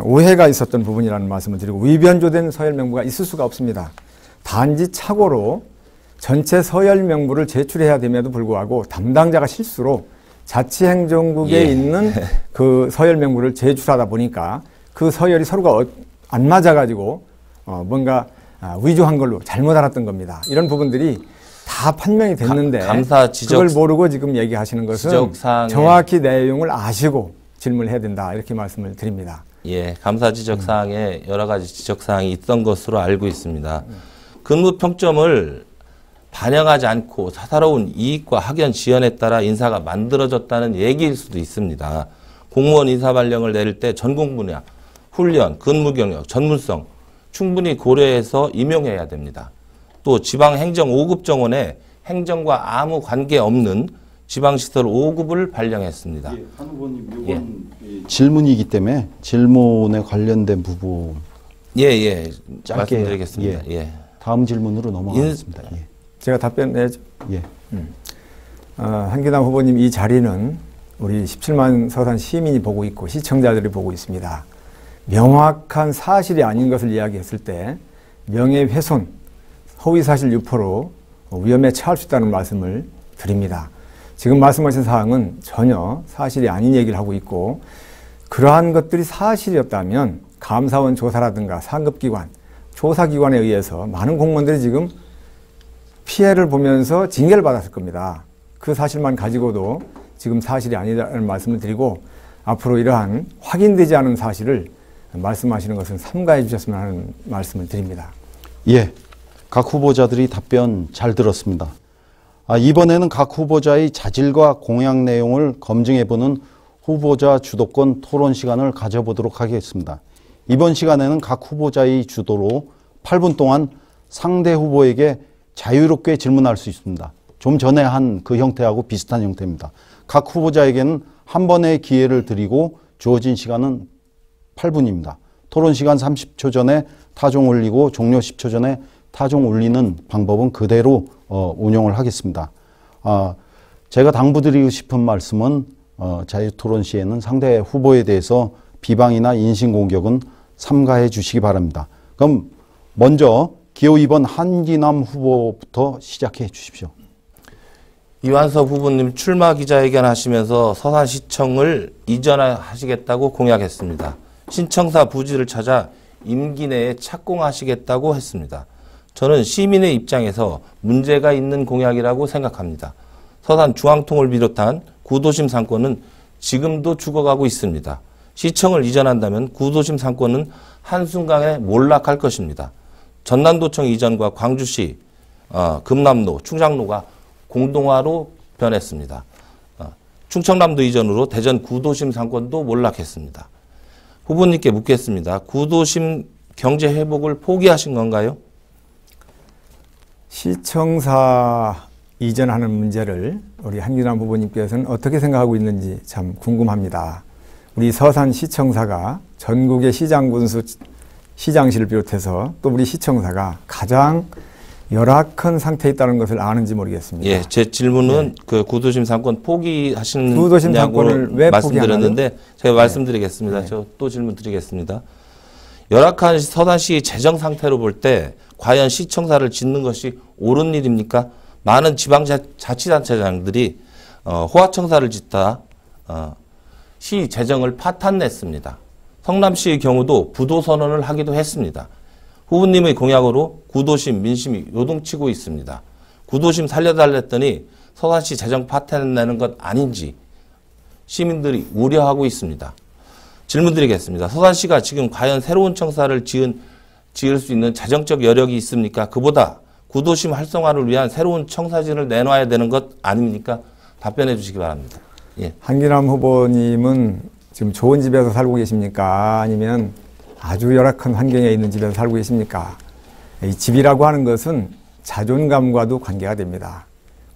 오해가 있었던 부분이라는 말씀을 드리고 위변조된 서열명부가 있을 수가 없습니다. 단지 착오로 전체 서열명부를 제출해야 됨에도 불구하고 담당자가 실수로 자치행정국에 있는 그 서열명부를 제출하다 보니까 그 서열이 서로가 안 맞아가지고 뭔가 위조한 걸로 잘못 알았던 겁니다. 이런 부분들이 다 판명이 됐는데 그걸 모르고 지금 얘기하시는 것은 정확히 내용을 아시고 질문을 해야 된다 이렇게 말씀을 드립니다. 예, 감사 지적사항에 여러 가지 지적사항이 있던 것으로 알고 있습니다. 근무 평점을 반영하지 않고 사사로운 이익과 학연 지연에 따라 인사가 만들어졌다는 얘기일 수도 있습니다. 공무원 인사 발령을 내릴 때 전공 분야 훈련, 근무 경력, 전문성 충분히 고려해서 임용해야 됩니다. 또 지방행정 5급 정원에 행정과 아무 관계없는 지방시설 5급을 발령했습니다. 예, 한 후보님, 이건 질문이기 때문에 질문에 관련된 부분 예, 짧게 말씀드리겠습니다. 예. 다음 질문으로 넘어가겠습니다. 예. 제가 답변해죠. 예. 한기남 후보님, 이 자리는 우리 17만 서산 시민이 보고 있고 시청자들이 보고 있습니다. 명확한 사실이 아닌 것을 이야기했을 때 명예훼손, 허위사실 유포로 위험에 처할 수 있다는 말씀을 드립니다. 지금 말씀하신 사항은 전혀 사실이 아닌 얘기를 하고 있고, 그러한 것들이 사실이었다면 감사원 조사라든가 상급기관, 조사기관에 의해서 많은 공무원들이 지금 피해를 보면서 징계를 받았을 겁니다. 그 사실만 가지고도 지금 사실이 아니라는 말씀을 드리고, 앞으로 이러한 확인되지 않은 사실을 말씀하시는 것은 삼가해 주셨으면 하는 말씀을 드립니다. 예, 각 후보자들이 답변 잘 들었습니다. 이번에는 각 후보자의 자질과 공약 내용을 검증해보는 후보자 주도권 토론 시간을 가져보도록 하겠습니다. 이번 시간에는 각 후보자의 주도로 8분 동안 상대 후보에게 자유롭게 질문할 수 있습니다. 좀 전에 한 그 형태하고 비슷한 형태입니다. 각 후보자에게는 한 번의 기회를 드리고 주어진 시간은 8분입니다. 토론 시간 30초 전에 타종 올리고 종료 10초 전에 타종 올리는 방법은 그대로 운영을 하겠습니다. 제가 당부드리고 싶은 말씀은 자유토론 시에는 상대 후보에 대해서 비방이나 인신공격은 삼가해 주시기 바랍니다. 그럼 먼저 기호 2번 한기남 후보부터 시작해 주십시오. 이완섭 후보님 출마 기자회견 하시면서 서산시청을 이전하시겠다고 공약했습니다. 신청사 부지를 찾아 임기 내에 착공하시겠다고 했습니다. 저는 시민의 입장에서 문제가 있는 공약이라고 생각합니다. 서산 중앙통을 비롯한 구도심 상권은 지금도 죽어가고 있습니다. 시청을 이전한다면 구도심 상권은 한순간에 몰락할 것입니다. 전남도청 이전과 광주시 금남로, 충장로가 공동화로 변했습니다. 충청남도 이전으로 대전 구도심 상권도 몰락했습니다. 후보님께 묻겠습니다. 구도심 경제 회복을 포기하신 건가요? 시청사 이전하는 문제를 우리 한기남 후보님께서는 어떻게 생각하고 있는지 참 궁금합니다. 우리 서산시청사가 전국의 시장군수, 시장실을 비롯해서 또 우리 시청사가 가장 열악한 상태에 있다는 것을 아는지 모르겠습니다. 예, 제 질문은 그 구도심 상권 포기하시느냐고 구도심 상권을 왜 말씀드렸는데 제가 말씀드리겠습니다. 저 또 질문 드리겠습니다. 열악한 서산시 재정 상태로 볼 때 과연 시청사를 짓는 것이 옳은 일입니까? 많은 지방자치단체장들이 호화청사를 짓다 시 재정을 파탄냈습니다. 성남시의 경우도 부도선언을 하기도 했습니다. 후보님의 공약으로 구도심 민심이 요동치고 있습니다. 구도심 살려달랬더니 서산시 재정 파탄 내는 것 아닌지 시민들이 우려하고 있습니다. 질문 드리겠습니다. 서산시가 지금 과연 새로운 청사를 지을 수 있는 재정적 여력이 있습니까? 그보다 구도심 활성화를 위한 새로운 청사진을 내놔야 되는 것 아닙니까? 답변해 주시기 바랍니다. 예. 한기남 후보님은 지금 좋은 집에서 살고 계십니까? 아니면 아주 열악한 환경에 있는 집에서 살고 계십니까? 이 집이라고 하는 것은 자존감과도 관계가 됩니다.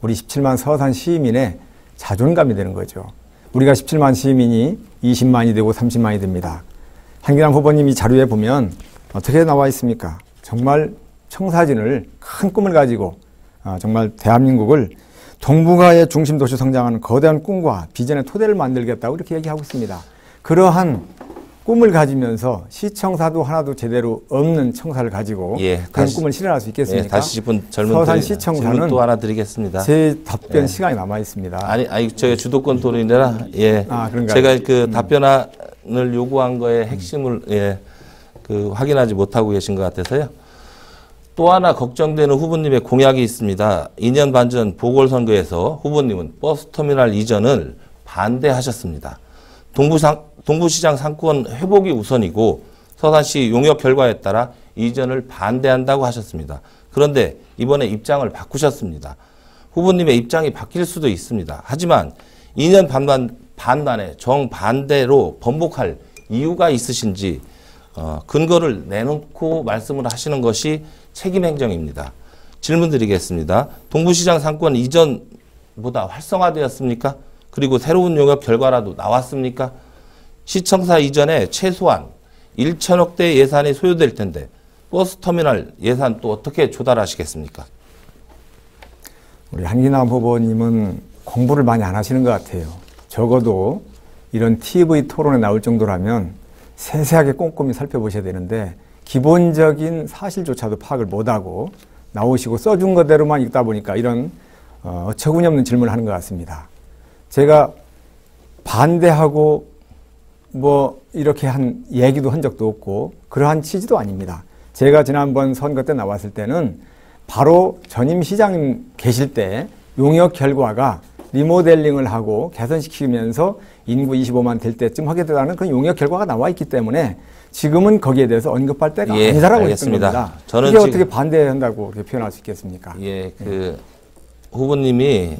우리 17만 서산 시민의 자존감이 되는 거죠. 우리가 17만 시민이 20만이 되고 30만이 됩니다. 한기남 후보님 이 자료에 보면 어떻게 나와 있습니까? 정말 청사진을 큰 꿈을 가지고 정말 대한민국을 동북아의 중심 도시 성장하는 거대한 꿈과 비전의 토대를 만들겠다고 이렇게 얘기하고 있습니다. 그러한 꿈을 가지면서 시청사도 하나도 제대로 없는 청사를 가지고 그런 꿈을 실현할 수 있겠습니까? 예, 다시 서산 시청사는 또 하나 드리겠습니다. 제 답변 시간이 남아 있습니다. 아니 저희 주도권 토론이라 그런가요? 제가 그 답변을 요구한 거의 핵심을 확인하지 못하고 계신 것 같아서요. 또 하나 걱정되는 후보님의 공약이 있습니다. 2년 반 전 보궐선거에서 후보님은 버스터미널 이전을 반대하셨습니다. 동부시장 상권 회복이 우선이고 서산시 용역 결과에 따라 이전을 반대한다고 하셨습니다. 그런데 이번에 입장을 바꾸셨습니다. 후보님의 입장이 바뀔 수도 있습니다. 하지만 2년 반 만에 정반대로 번복할 이유가 있으신지 근거를 내놓고 말씀을 하시는 것이 책임 행정입니다. 질문 드리겠습니다. 동부시장 상권 이전보다 활성화되었습니까? 그리고 새로운 용역 결과라도 나왔습니까? 시청사 이전에 최소한 1천억대 예산이 소요될 텐데 버스터미널 예산 또 어떻게 조달하시겠습니까? 우리 한기남 후보님은 공부를 많이 안 하시는 것 같아요. 적어도 이런 TV 토론에 나올 정도라면 세세하게 꼼꼼히 살펴보셔야 되는데 기본적인 사실조차도 파악을 못하고 나오시고 써준 거대로만 읽다 보니까 이런 어처구니없는 질문을 하는 것 같습니다. 제가 반대하고 뭐 이렇게 한 얘기도 한 적도 없고 그러한 취지도 아닙니다. 제가 지난번 선거 때 나왔을 때는 바로 전임 시장님 계실 때 용역 결과가 리모델링을 하고 개선시키면서 인구 25만 될 때쯤 하게 되다는 그런 용역 결과가 나와 있기 때문에 지금은 거기에 대해서 언급할 때가 아니다라고 알겠습니다. 했던 겁니다. 저는 이게 어떻게 반대한다고 그렇게 표현할 수 있겠습니까? 예, 후보님이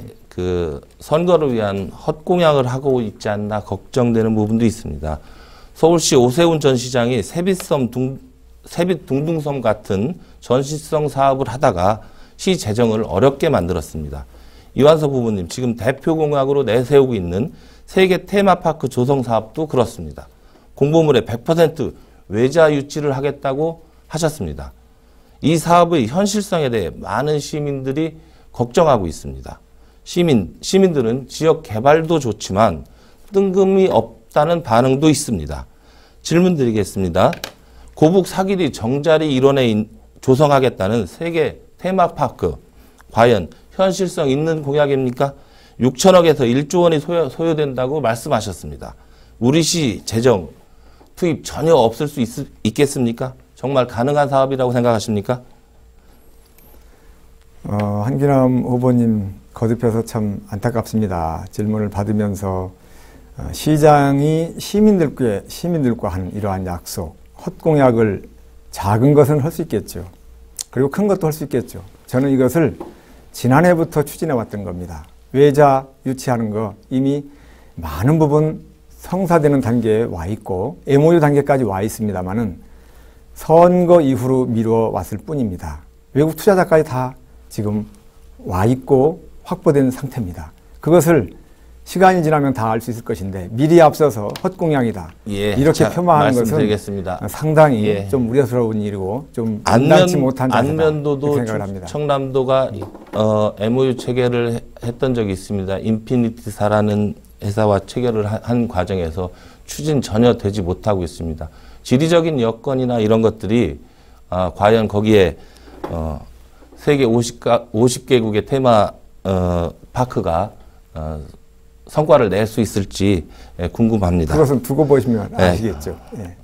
선거를 위한 헛공약을 하고 있지 않나 걱정되는 부분도 있습니다. 서울시 오세훈 전 시장이 세빛 둥둥섬 같은 전시성 사업을 하다가 시 재정을 어렵게 만들었습니다. 이완섭 후보님, 지금 대표 공약으로 내세우고 있는 세계 테마파크 조성 사업도 그렇습니다. 공보물에 100% 외자 유치를 하겠다고 하셨습니다. 이 사업의 현실성에 대해 많은 시민들이 걱정하고 있습니다. 시민들은 지역 개발도 좋지만 뜬금이 없다는 반응도 있습니다. 질문 드리겠습니다. 고북 사기리 정자리 일원에 조성하겠다는 세계 테마파크, 과연 현실성 있는 공약입니까? 6천억에서 1조 원이 소요된다고 말씀하셨습니다. 우리 시 재정 투입 전혀 없을 수 있겠습니까? 정말 가능한 사업이라고 생각하십니까? 한기남 후보님 거듭해서 참 안타깝습니다. 질문을 받으면서 시장이 시민들과 하는 이러한 약속, 헛공약을 작은 것은 할 수 있겠죠. 그리고 큰 것도 할 수 있겠죠. 저는 이것을 지난해부터 추진해 왔던 겁니다. 외자 유치하는 거 이미 많은 부분 성사되는 단계에 와 있고 MOU 단계까지 와 있습니다만은 선거 이후로 미뤄 왔을 뿐입니다. 외국 투자자까지 다 지금 와 있고 확보된 상태입니다. 그것을 시간이 지나면 다 알 수 있을 것인데 미리 앞서서 헛공약이다. 이렇게 표방하는 것은 상당히 좀 우려스러운 일이고 좀 안면치 못한 자세다. 안면도도 생각을 합니다. 청남도가 MOU 체결을 했던 적이 있습니다. 인피니티사라는 회사와 체결을 한 과정에서 추진 전혀 되지 못하고 있습니다. 지리적인 여건이나 이런 것들이 과연 거기에 세계 50개국의 테마 파크가 성과를 낼 수 있을지 궁금합니다. 그것은 두고 보시면 아시겠죠. 예.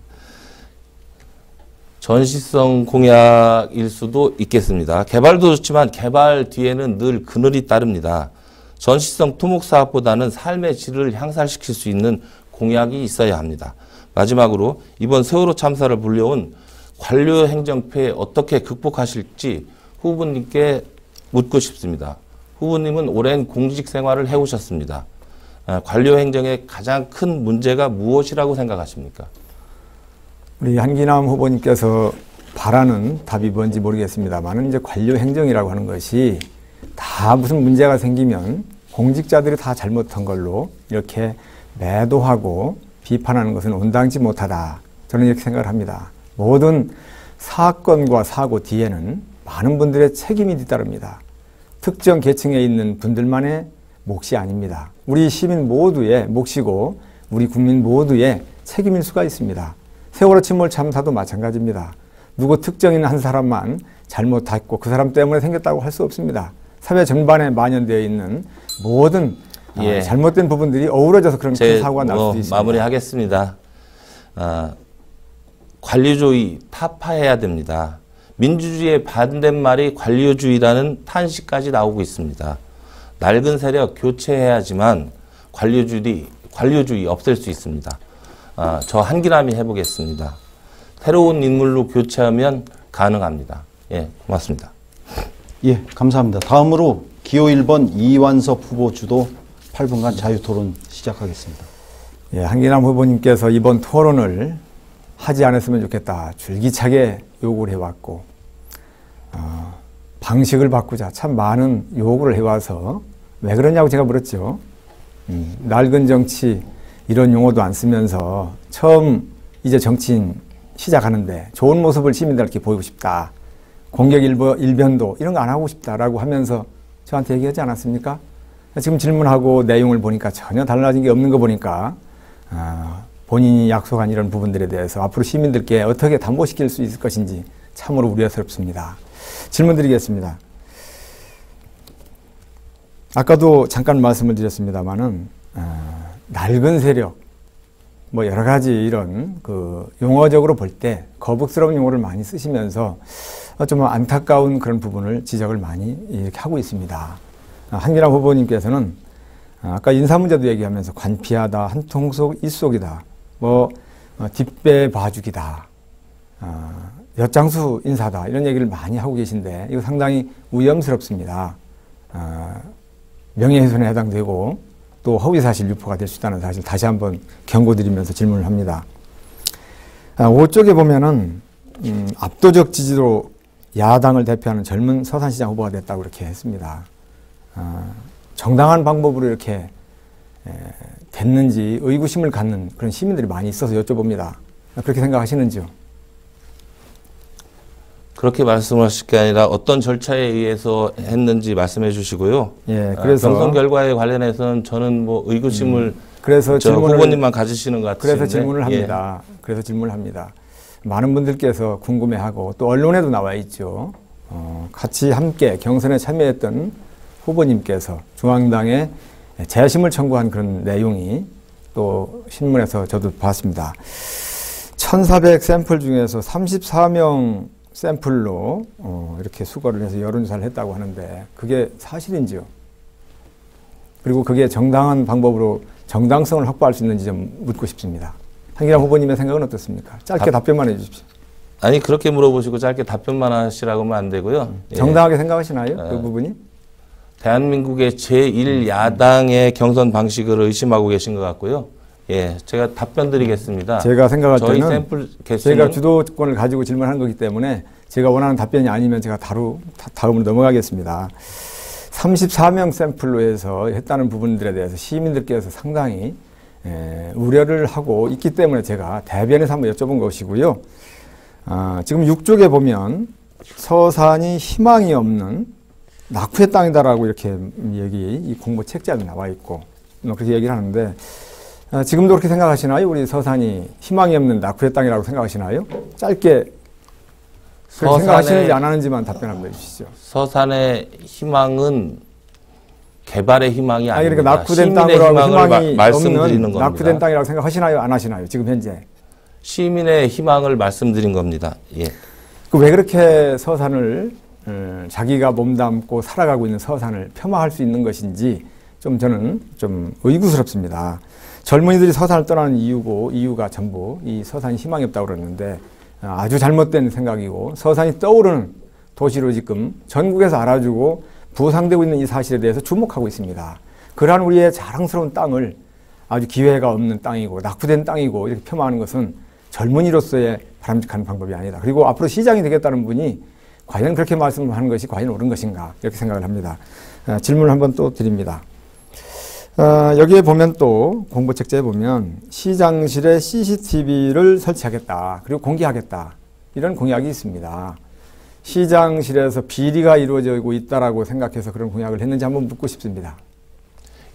전시성 공약일 수도 있겠습니다. 개발도 좋지만 개발 뒤에는 늘 그늘이 따릅니다. 전시성 토목 사업보다는 삶의 질을 향상시킬 수 있는 공약이 있어야 합니다. 마지막으로 이번 세월호 참사를 불려온 관료 행정 폐해 어떻게 극복하실지 후보님께 묻고 싶습니다. 후보님은 오랜 공직 생활을 해오셨습니다. 관료 행정의 가장 큰 문제가 무엇이라고 생각하십니까? 우리 한기남 후보님께서 바라는 답이 뭔지 모르겠습니다만 이제 관료 행정이라고 하는 것이 다 무슨 문제가 생기면 공직자들이 다 잘못한 걸로 이렇게 매도하고 비판하는 것은 온당치 못하다. 저는 이렇게 생각을 합니다. 모든 사건과 사고 뒤에는 많은 분들의 책임이 뒤따릅니다. 특정 계층에 있는 분들만의 몫이 아닙니다. 우리 시민 모두의 몫이고 우리 국민 모두의 책임일 수가 있습니다. 세월호 침몰 참사도 마찬가지입니다. 누구 특정인 한 사람만 잘못했고 그 사람 때문에 생겼다고 할 수 없습니다. 사회 전반에 만연되어 있는 모든 잘못된 부분들이 어우러져서 그런 큰 사고가 날 수도 있습니다. 마무리하겠습니다. 관료주의 타파해야 됩니다. 민주주의의 반대말이 관료주의라는 탄식까지 나오고 있습니다. 낡은 세력 교체해야지만 관료주의 없앨 수 있습니다. 저 한기남이 해보겠습니다. 새로운 인물로 교체하면 가능합니다. 예, 고맙습니다. 예, 감사합니다. 다음으로 기호 1번 이완섭 후보 주도 8분간 자유토론 시작하겠습니다. 예, 한기남 후보님께서 이번 토론을 하지 않았으면 좋겠다. 줄기차게 요구를 해왔고 방식을 바꾸자. 참 많은 요구를 해와서 왜 그러냐고 제가 물었죠. 낡은 정치 이런 용어도 안 쓰면서 처음 이제 정치인 시작하는데 좋은 모습을 시민들께 보이고 싶다. 공격 일변도 이런 거 안 하고 싶다라고 하면서 저한테 얘기하지 않았습니까? 지금 질문하고 내용을 보니까 전혀 달라진 게 없는 거 보니까 본인이 약속한 이런 부분들에 대해서 앞으로 시민들께 어떻게 담보시킬 수 있을 것인지 참으로 우려스럽습니다. 질문 드리겠습니다. 아까도 잠깐 말씀을 드렸습니다마는 낡은 세력 뭐 여러 가지 이런 그 용어적으로 볼 때 거북스러운 용어를 많이 쓰시면서 좀 안타까운 그런 부분을 지적을 많이 이렇게 하고 있습니다. 한기남 후보님께서는 아까 인사 문제도 얘기하면서 관피하다, 한통속 일속이다, 뭐 뒷배 봐주기다, 엿장수 인사다 이런 얘기를 많이 하고 계신데 이거 상당히 위험스럽습니다. 명예훼손에 해당되고 또 허위사실 유포가 될 수 있다는 사실 다시 한번 경고드리면서 질문을 합니다. 5쪽에 보면은 압도적 지지로 야당을 대표하는 젊은 서산시장 후보가 됐다고 이렇게 했습니다. 정당한 방법으로 이렇게 됐는지 의구심을 갖는 그런 시민들이 많이 있어서 여쭤봅니다. 그렇게 생각하시는지요? 그렇게 말씀하실 게 아니라 어떤 절차에 의해서 했는지 말씀해 주시고요. 예, 그래서 경선 결과에 관련해서는 저는 뭐 의구심을 그래서 후보님만 가지시는 것 같은데. 그래서 질문을 합니다. 그래서 질문을 합니다. 많은 분들께서 궁금해하고 또 언론에도 나와 있죠. 같이 함께 경선에 참여했던 후보님께서 중앙당에 재심을 청구한 그런 내용이 또 신문에서 저도 봤습니다. 1,400 샘플 중에서 34명 샘플로 이렇게 수거를 해서 여론조사를 했다고 하는데 그게 사실인지요? 그리고 그게 정당한 방법으로 정당성을 확보할 수 있는지 좀 묻고 싶습니다. 한기남 후보님의 생각은 어떻습니까? 짧게 답변만 해주십시오. 아니 그렇게 물어보시고 짧게 답변만 하시라고 하면 안 되고요. 정당하게 생각하시나요? 그 부분이? 대한민국의 제1야당의 경선 방식을 의심하고 계신 것 같고요. 예, 제가 답변 드리겠습니다. 제가 생각할 저희 때는 샘플 개수는 제가 주도권을 가지고 질문한 거기 때문에 제가 원하는 답변이 아니면 제가 다음으로 넘어가겠습니다. 34명 샘플로 해서 했다는 부분들에 대해서 시민들께서 상당히 우려를 하고 있기 때문에 제가 대변에서 한번 여쭤본 것이고요. 지금 6쪽에 보면 서산이 희망이 없는 낙후의 땅이다라고 이렇게 이 공보 책자에 나와 있고 그렇게 얘기를 하는데 지금도 그렇게 생각하시나요? 우리 서산이 희망이 없는 낙후의 땅이라고 생각하시나요? 짧게 그렇게 생각하시는지 안 하는지만 답변 한번 해주시죠. 서산의 희망은 개발의 희망이 아닙니다. 그러니까 낙후된 땅이라고 희망이 말씀드리는 겁니다. 낙후된 땅이라고 생각하시나요? 안 하시나요? 지금 현재. 시민의 희망을 말씀드린 겁니다. 예. 왜 그렇게 서산을 자기가 몸담고 살아가고 있는 서산을 폄하할 수 있는 것인지 저는 좀 의구스럽습니다. 젊은이들이 서산을 떠나는 이유가 전부 이 서산이 희망이 없다고 그러는데 아주 잘못된 생각이고 서산이 떠오르는 도시로 지금 전국에서 알아주고 부상되고 있는 이 사실에 대해서 주목하고 있습니다. 그러한 우리의 자랑스러운 땅을 아주 기회가 없는 땅이고 낙후된 땅이고 이렇게 폄하하는 것은 젊은이로서의 바람직한 방법이 아니다. 그리고 앞으로 시장이 되겠다는 분이 과연 그렇게 말씀하는 것이 과연 옳은 것인가 이렇게 생각을 합니다. 질문을 한번 또 드립니다. 여기에 보면 또 공보책자에 보면 시장실에 CCTV를 설치하겠다. 그리고 공개하겠다. 이런 공약이 있습니다. 시장실에서 비리가 이루어지고 있다라고 생각해서 그런 공약을 했는지 한번 묻고 싶습니다.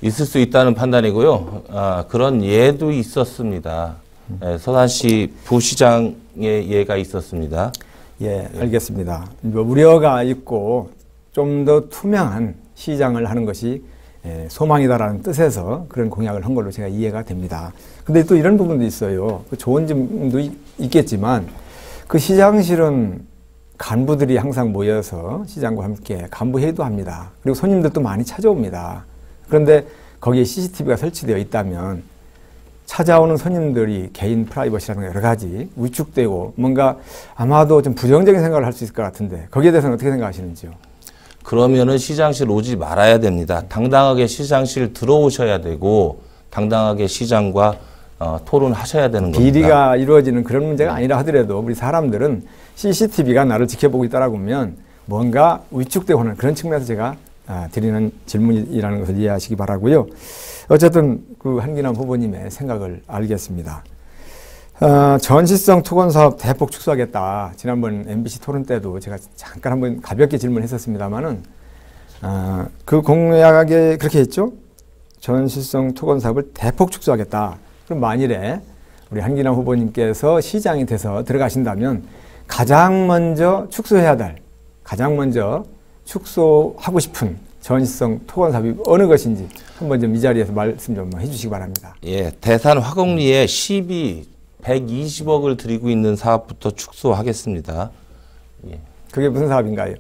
있을 수 있다는 판단이고요. 그런 예도 있었습니다. 서산시 부시장의 예가 있었습니다. 예, 알겠습니다. 우려가 있고 좀 더 투명한 시장을 하는 것이 소망이다라는 뜻에서 그런 공약을 한 걸로 제가 이해가 됩니다. 근데 또 이런 부분도 있어요. 좋은 점도 있겠지만 그 시장실은 간부들이 항상 모여서 시장과 함께 간부 회의도 합니다. 그리고 손님들도 많이 찾아옵니다. 그런데 거기에 CCTV가 설치되어 있다면 찾아오는 손님들이 개인 프라이버시라든가 여러 가지 위축되고 뭔가 아마도 좀 부정적인 생각을 할 수 있을 것 같은데 거기에 대해서는 어떻게 생각하시는지요? 그러면은 시장실 오지 말아야 됩니다. 당당하게 시장실 들어오셔야 되고 당당하게 시장과 토론하셔야 되는 겁니다. 비리가 이루어지는 그런 문제가 아니라 하더라도 우리 사람들은 CCTV가 나를 지켜보고 있다라고 하면 뭔가 위축되고 하는 그런 측면에서 제가 드리는 질문이라는 것을 이해하시기 바라고요. 어쨌든 그 한기남 후보님의 생각을 알겠습니다. 전시성 토건 사업 대폭 축소하겠다. 지난번 MBC 토론 때도 제가 잠깐 한번 가볍게 질문했었습니다만은 그 공약에 그렇게 했죠. 전시성 토건 사업을 대폭 축소하겠다. 그럼 만일에 우리 한기남 후보님께서 시장이 돼서 들어가신다면 가장 먼저 축소하고 싶은 전시성 토건 사업이 어느 것인지 한번 좀 이 자리에서 말씀 좀 해주시기 바랍니다. 예, 대산 화곡리에 120억을 들이고 있는 사업부터 축소하겠습니다. 예. 그게 무슨 사업인가요?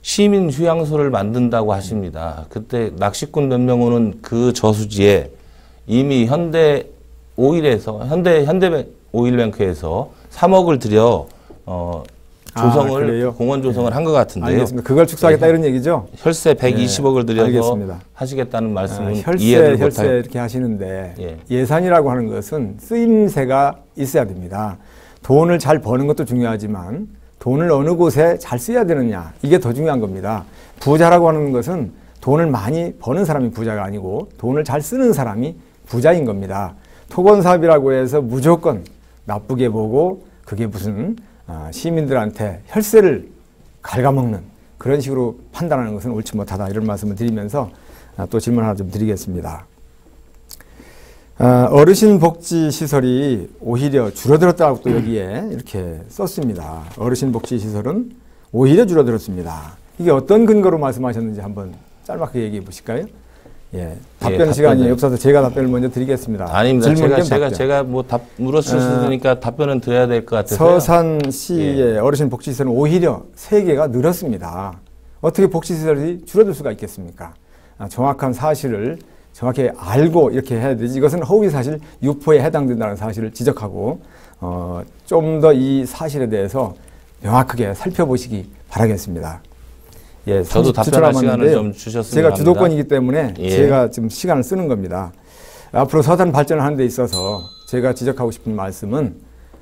시민 휴양소를 만든다고 하십니다. 그때 낚시꾼 몇 명 오는 그 저수지에 이미 현대 오일뱅크에서 3억을 들여 조성을 공원 조성을 한 것 같은데요. 알겠습니다. 그걸 축소하겠다 이런 얘기죠? 혈세 120억을 들여서 알겠습니다. 하시겠다는 말씀은 혈세 이해를 못하요. 이렇게 하시는데 예산이라고 하는 것은 쓰임새가 있어야 됩니다. 돈을 잘 버는 것도 중요하지만 돈을 어느 곳에 잘 써야 되느냐 이게 더 중요한 겁니다. 부자라고 하는 것은 돈을 많이 버는 사람이 부자가 아니고 돈을 잘 쓰는 사람이 부자인 겁니다. 토건사업이라고 해서 무조건 나쁘게 보고 그게 무슨 시민들한테 혈세를 갉아먹는 그런 식으로 판단하는 것은 옳지 못하다 이런 말씀을 드리면서 또 질문 하나 좀 드리겠습니다. 어르신 복지 시설이 오히려 줄어들었다고 또 여기에 이렇게 썼습니다. 어르신 복지 시설은 오히려 줄어들었습니다. 이게 어떤 근거로 말씀하셨는지 한번 짧게 얘기해 보실까요? 예, 답변 시간이 없어서 제가 답변을 먼저 드리겠습니다. 아닙니다. 제가 뭐 물어주셨으니까 답변은 드려야 될 것 같아서. 서산시의 어르신 복지시설은 오히려 3개가 늘었습니다. 어떻게 복지시설이 줄어들 수가 있겠습니까? 정확한 사실을 정확히 알고 이렇게 해야 되지. 이것은 허위사실 유포에 해당된다는 사실을 지적하고 좀 더 이 사실에 대해서 명확하게 살펴보시기 바라겠습니다. 예, 저도 답변할 시간을 좀 주셨으면 제가 합니다. 주도권이기 때문에 제가 지금 시간을 쓰는 겁니다. 앞으로 서산 발전하는 데 있어서 제가 지적하고 싶은 말씀은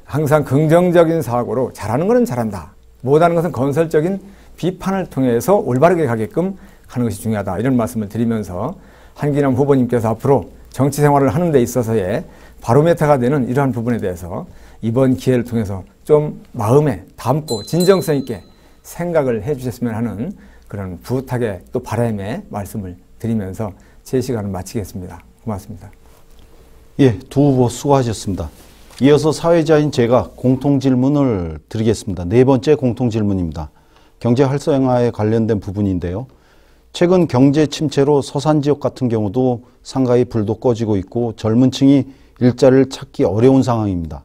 항상 긍정적인 사고로 잘하는 것은 잘한다. 못하는 것은 건설적인 비판을 통해서 올바르게 가게끔 하는 것이 중요하다. 이런 말씀을 드리면서 한기남 후보님께서 앞으로 정치 생활을 하는 데 있어서의 바로메타가 되는 이러한 부분에 대해서 이번 기회를 통해서 좀 마음에 담고 진정성 있게 생각을 해 주셨으면 하는 그런 부탁에 또 바람에 말씀을 드리면서 제 시간을 마치겠습니다. 고맙습니다. 예, 두 후보 수고하셨습니다. 이어서 사회자인 제가 공통질문을 드리겠습니다. 네 번째 공통질문입니다. 경제 활성화에 관련된 부분인데요. 최근 경제 침체로 서산 지역 같은 경우도 상가의 불도 꺼지고 있고 젊은 층이 일자리를 찾기 어려운 상황입니다.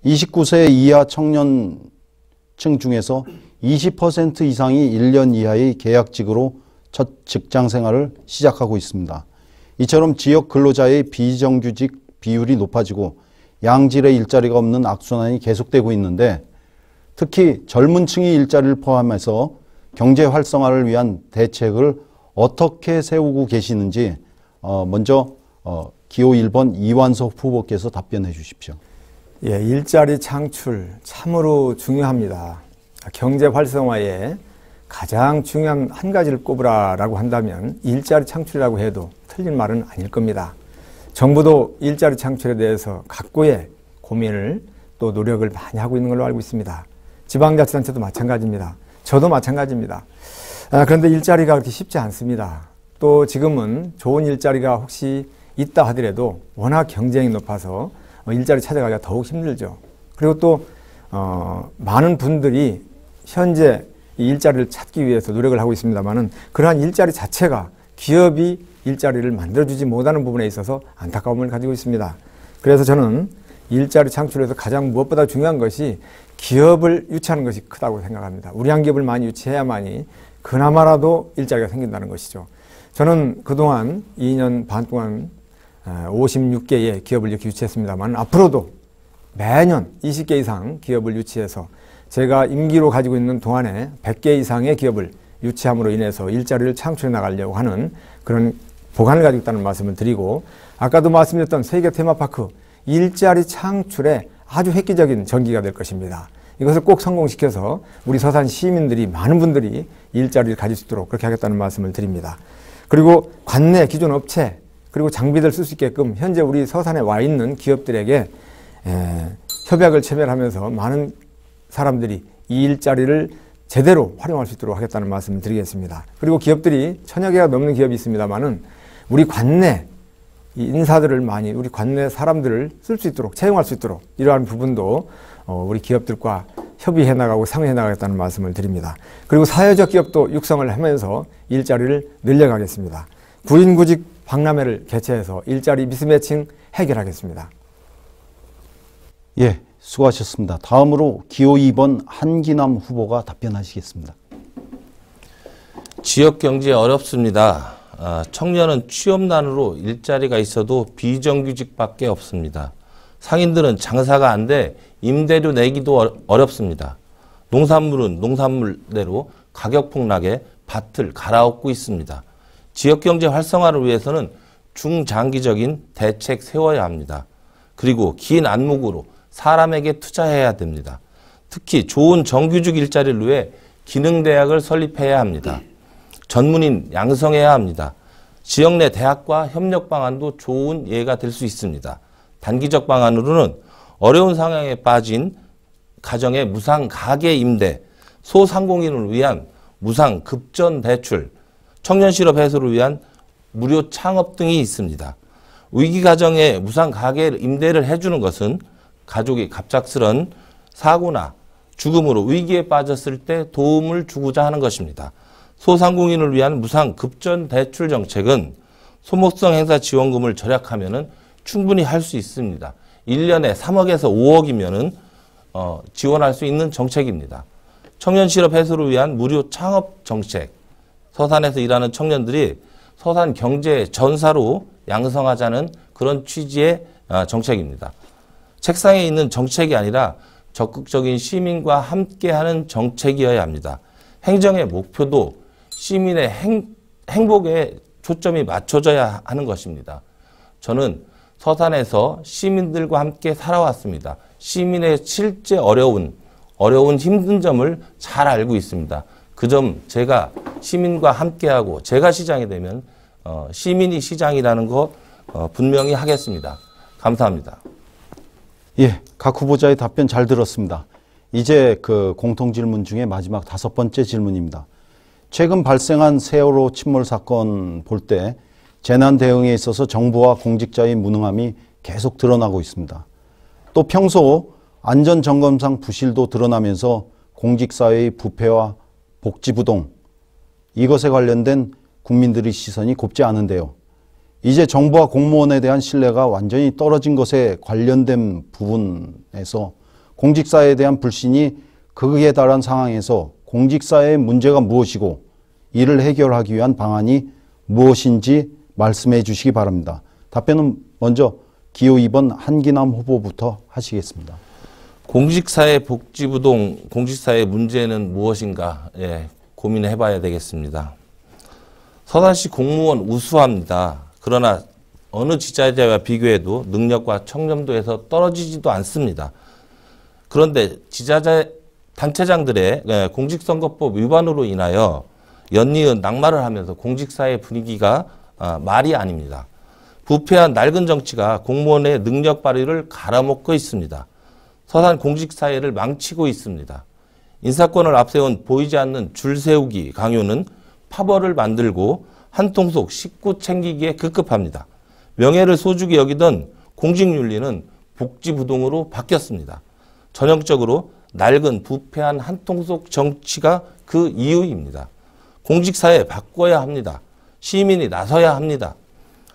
29세 이하 청년층 중에서 20% 이상이 1년 이하의 계약직으로 첫 직장 생활을 시작하고 있습니다. 이처럼 지역 근로자의 비정규직 비율이 높아지고 양질의 일자리가 없는 악순환이 계속되고 있는데 특히 젊은 층의 일자리를 포함해서 경제 활성화를 위한 대책을 어떻게 세우고 계시는지 먼저 기호 1번 이완석 후보께서 답변해 주십시오. 예, 일자리 창출 참으로 중요합니다. 경제 활성화에 가장 중요한 한 가지를 꼽으라라고 한다면 일자리 창출이라고 해도 틀린 말은 아닐 겁니다. 정부도 일자리 창출에 대해서 각고의 고민을 또 노력을 많이 하고 있는 걸로 알고 있습니다. 지방자치단체도 마찬가지입니다. 저도 마찬가지입니다. 그런데 일자리가 그렇게 쉽지 않습니다. 또 지금은 좋은 일자리가 혹시 있다 하더라도 워낙 경쟁이 높아서 일자리 찾아가기가 더욱 힘들죠. 그리고 또 많은 분들이 현재 이 일자리를 찾기 위해서 노력을 하고 있습니다만은 그러한 일자리 자체가 기업이 일자리를 만들어주지 못하는 부분에 있어서 안타까움을 가지고 있습니다. 그래서 저는 일자리 창출에서 가장 무엇보다 중요한 것이 기업을 유치하는 것이 크다고 생각합니다. 우량 기업을 많이 유치해야만이 그나마라도 일자리가 생긴다는 것이죠. 저는 그동안 2년 반 동안 56개의 기업을 이렇게 유치했습니다만 앞으로도 매년 20개 이상 기업을 유치해서 제가 임기로 가지고 있는 동안에 100개 이상의 기업을 유치함으로 인해서 일자리를 창출해 나가려고 하는 그런 보관을 가지고 있다는 말씀을 드리고 아까도 말씀드렸던 세계 테마파크 일자리 창출에 아주 획기적인 전기가 될 것입니다. 이것을 꼭 성공시켜서 우리 서산 시민들이, 많은 분들이 일자리를 가질 수 있도록 그렇게 하겠다는 말씀을 드립니다. 그리고 관내 기존 업체 그리고 장비들 쓸 수 있게끔 현재 우리 서산에 와 있는 기업들에게 협약을 체결하면서 많은 사람들이 이 일자리를 제대로 활용할 수 있도록 하겠다는 말씀을 드리겠습니다. 그리고 기업들이 1000여 개가 넘는 기업이 있습니다만은 우리 관내 인사들을 많이, 우리 관내 사람들을 쓸 수 있도록, 채용할 수 있도록 이러한 부분도 우리 기업들과 협의해 나가고 상의해 나가겠다는 말씀을 드립니다. 그리고 사회적 기업도 육성을 하면서 일자리를 늘려가겠습니다. 구인구직 박람회를 개최해서 일자리 미스매칭 해결하겠습니다. 예, 수고하셨습니다. 다음으로 기호 2번 한기남 후보가 답변하시겠습니다. 지역 경제 어렵습니다. 청년은 취업난으로 일자리가 있어도 비정규직밖에 없습니다. 상인들은 장사가 안 돼 임대료 내기도 어렵습니다. 농산물은 농산물대로 가격 폭락에 밭을 갈아엎고 있습니다. 지역경제 활성화를 위해서는 중장기적인 대책 세워야 합니다. 그리고 긴 안목으로 사람에게 투자해야 됩니다. 특히 좋은 정규직 일자리를 위해 기능대학을 설립해야 합니다. 전문인 양성해야 합니다. 지역 내 대학과 협력 방안도 좋은 예가 될 수 있습니다. 단기적 방안으로는 어려운 상황에 빠진 가정의 무상 가계 임대, 소상공인을 위한 무상 급전 대출, 청년 실업 해소를 위한 무료 창업 등이 있습니다. 위기 가정에 무상 가계 임대를 해주는 것은 가족이 갑작스런 사고나 죽음으로 위기에 빠졌을 때 도움을 주고자 하는 것입니다. 소상공인을 위한 무상 급전 대출 정책은 소모성 행사 지원금을 절약하면 충분히 할 수 있습니다. 1년에 3억에서 5억이면 지원할 수 있는 정책입니다. 청년 실업 해소를 위한 무료 창업 정책, 서산에서 일하는 청년들이 서산 경제 전사로 양성하자는 그런 취지의 정책입니다. 책상에 있는 정책이 아니라 적극적인 시민과 함께하는 정책이어야 합니다. 행정의 목표도 시민의 행복에 초점이 맞춰져야 하는 것입니다. 저는 서산에서 시민들과 함께 살아왔습니다. 시민의 실제 어려운 힘든 점을 잘 알고 있습니다. 그 점 제가 시민과 함께하고 제가 시장이 되면 시민이 시장이라는 거 분명히 하겠습니다. 감사합니다. 예, 각 후보자의 답변 잘 들었습니다. 이제 그 공통 질문 중에 마지막 5번째 질문입니다. 최근 발생한 세월호 침몰 사건 볼 때 재난 대응에 있어서 정부와 공직자의 무능함이 계속 드러나고 있습니다. 또 평소 안전점검상 부실도 드러나면서 공직사회의 부패와 복지부동, 이것에 관련된 국민들의 시선이 곱지 않은데요. 이제 정부와 공무원에 대한 신뢰가 완전히 떨어진 것에 관련된 부분에서 공직사회에 대한 불신이 극에 달한 상황에서 공직사회의 문제가 무엇이고 이를 해결하기 위한 방안이 무엇인지 말씀해 주시기 바랍니다. 답변은 먼저 기호 2번 한기남 후보부터 하시겠습니다. 공직사회 복지부동, 공직사회 문제는 무엇인가 고민해 봐야 되겠습니다. 서산시 공무원 우수합니다. 그러나 어느 지자체와 비교해도 능력과 청렴도에서 떨어지지도 않습니다. 그런데 지자체 단체장들의 공직선거법 위반으로 인하여 연이은 낙마를 하면서 공직사회 분위기가 말이 아닙니다. 부패한 낡은 정치가 공무원의 능력 발휘를 갈아먹고 있습니다. 서산 공직사회를 망치고 있습니다. 인사권을 앞세운 보이지 않는 줄 세우기 강요는 파벌을 만들고 한통 속 식구 챙기기에 급급합니다. 명예를 소중히 여기던 공직윤리는 복지부동으로 바뀌었습니다. 전형적으로 낡은 부패한 한통 속 정치가 그 이유입니다. 공직사회 바꿔야 합니다. 시민이 나서야 합니다.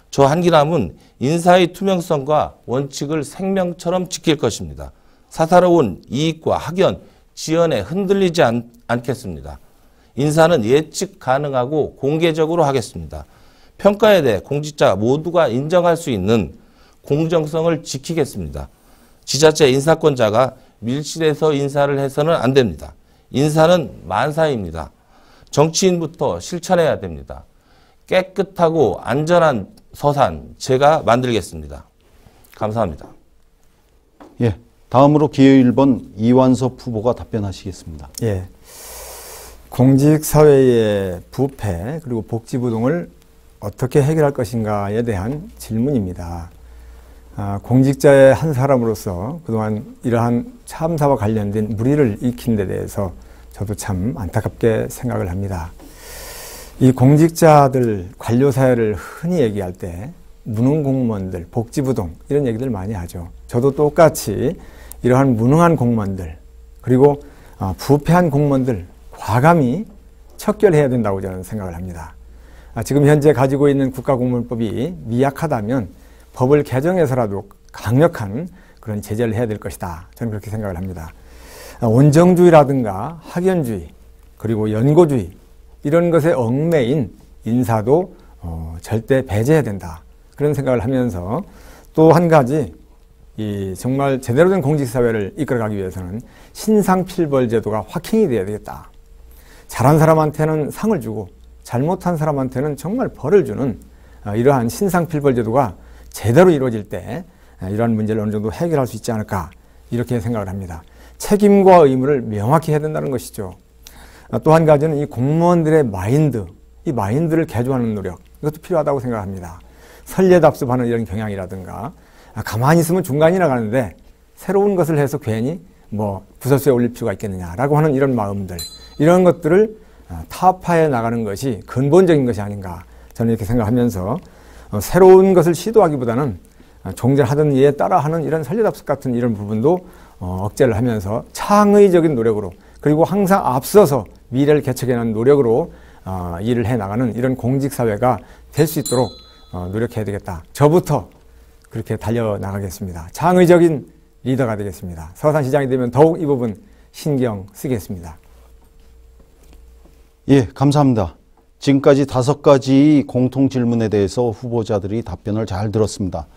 저 한기남은 인사의 투명성과 원칙을 생명처럼 지킬 것입니다. 사사로운 이익과 학연, 지연에 흔들리지 않겠습니다. 인사는 예측 가능하고 공개적으로 하겠습니다. 평가에 대해 공직자 모두가 인정할 수 있는 공정성을 지키겠습니다. 지자체 인사권자가 밀실에서 인사를 해서는 안 됩니다. 인사는 만사입니다. 정치인부터 실천해야 됩니다. 깨끗하고 안전한 서산 제가 만들겠습니다. 감사합니다. 다음으로 기호 1번 이완섭 후보가 답변하시겠습니다. 예. 공직사회의 부패 그리고 복지부동을 어떻게 해결할 것인가에 대한 질문입니다. 공직자의 한 사람으로서 그동안 이러한 참사와 관련된 물의를 익힌 데 대해서 저도 참 안타깝게 생각을 합니다. 이 공직자들 관료사회를 흔히 얘기할 때 무능 공무원들, 복지부동 이런 얘기들 많이 하죠. 저도 똑같이 이러한 무능한 공무원들 그리고 부패한 공무원들 과감히 척결해야 된다고 저는 생각을 합니다. 지금 현재 가지고 있는 국가공무원법이 미약하다면 법을 개정해서라도 강력한 그런 제재를 해야 될 것이다. 저는 그렇게 생각을 합니다. 온정주의라든가 학연주의 그리고 연고주의 이런 것에 얽매인 인사도 절대 배제해야 된다. 그런 생각을 하면서 또 한 가지 정말 제대로 된 공직사회를 이끌어가기 위해서는 신상필벌 제도가 확행이 돼야 되겠다. 잘한 사람한테는 상을 주고 잘못한 사람한테는 정말 벌을 주는 이러한 신상필벌 제도가 제대로 이루어질 때 이러한 문제를 어느 정도 해결할 수 있지 않을까 이렇게 생각을 합니다. 책임과 의무를 명확히 해야 된다는 것이죠. 또 한 가지는 이 공무원들의 마인드, 이 마인드를 개조하는 노력 이것도 필요하다고 생각합니다. 선례답습하는 이런 경향이라든가 가만히 있으면 중간이나 가는데 새로운 것을 해서 괜히 구설수에 올릴 필요가 있겠느냐라고 하는 이런 마음들 이런 것들을 타파해 나가는 것이 근본적인 것이 아닌가 저는 이렇게 생각하면서 새로운 것을 시도하기보다는 종전 하던 예에 따라하는 이런 선례답습 같은 이런 부분도 억제를 하면서 창의적인 노력으로 그리고 항상 앞서서 미래를 개척해내는 노력으로 일을 해나가는 이런 공직사회가 될 수 있도록 노력해야 되겠다. 저부터 그렇게 달려나가겠습니다. 창의적인 리더가 되겠습니다. 서산시장이 되면 더욱 이 부분 신경 쓰겠습니다. 예, 감사합니다. 지금까지 5가지 공통 질문에 대해서 후보자들이 답변을 잘 들었습니다.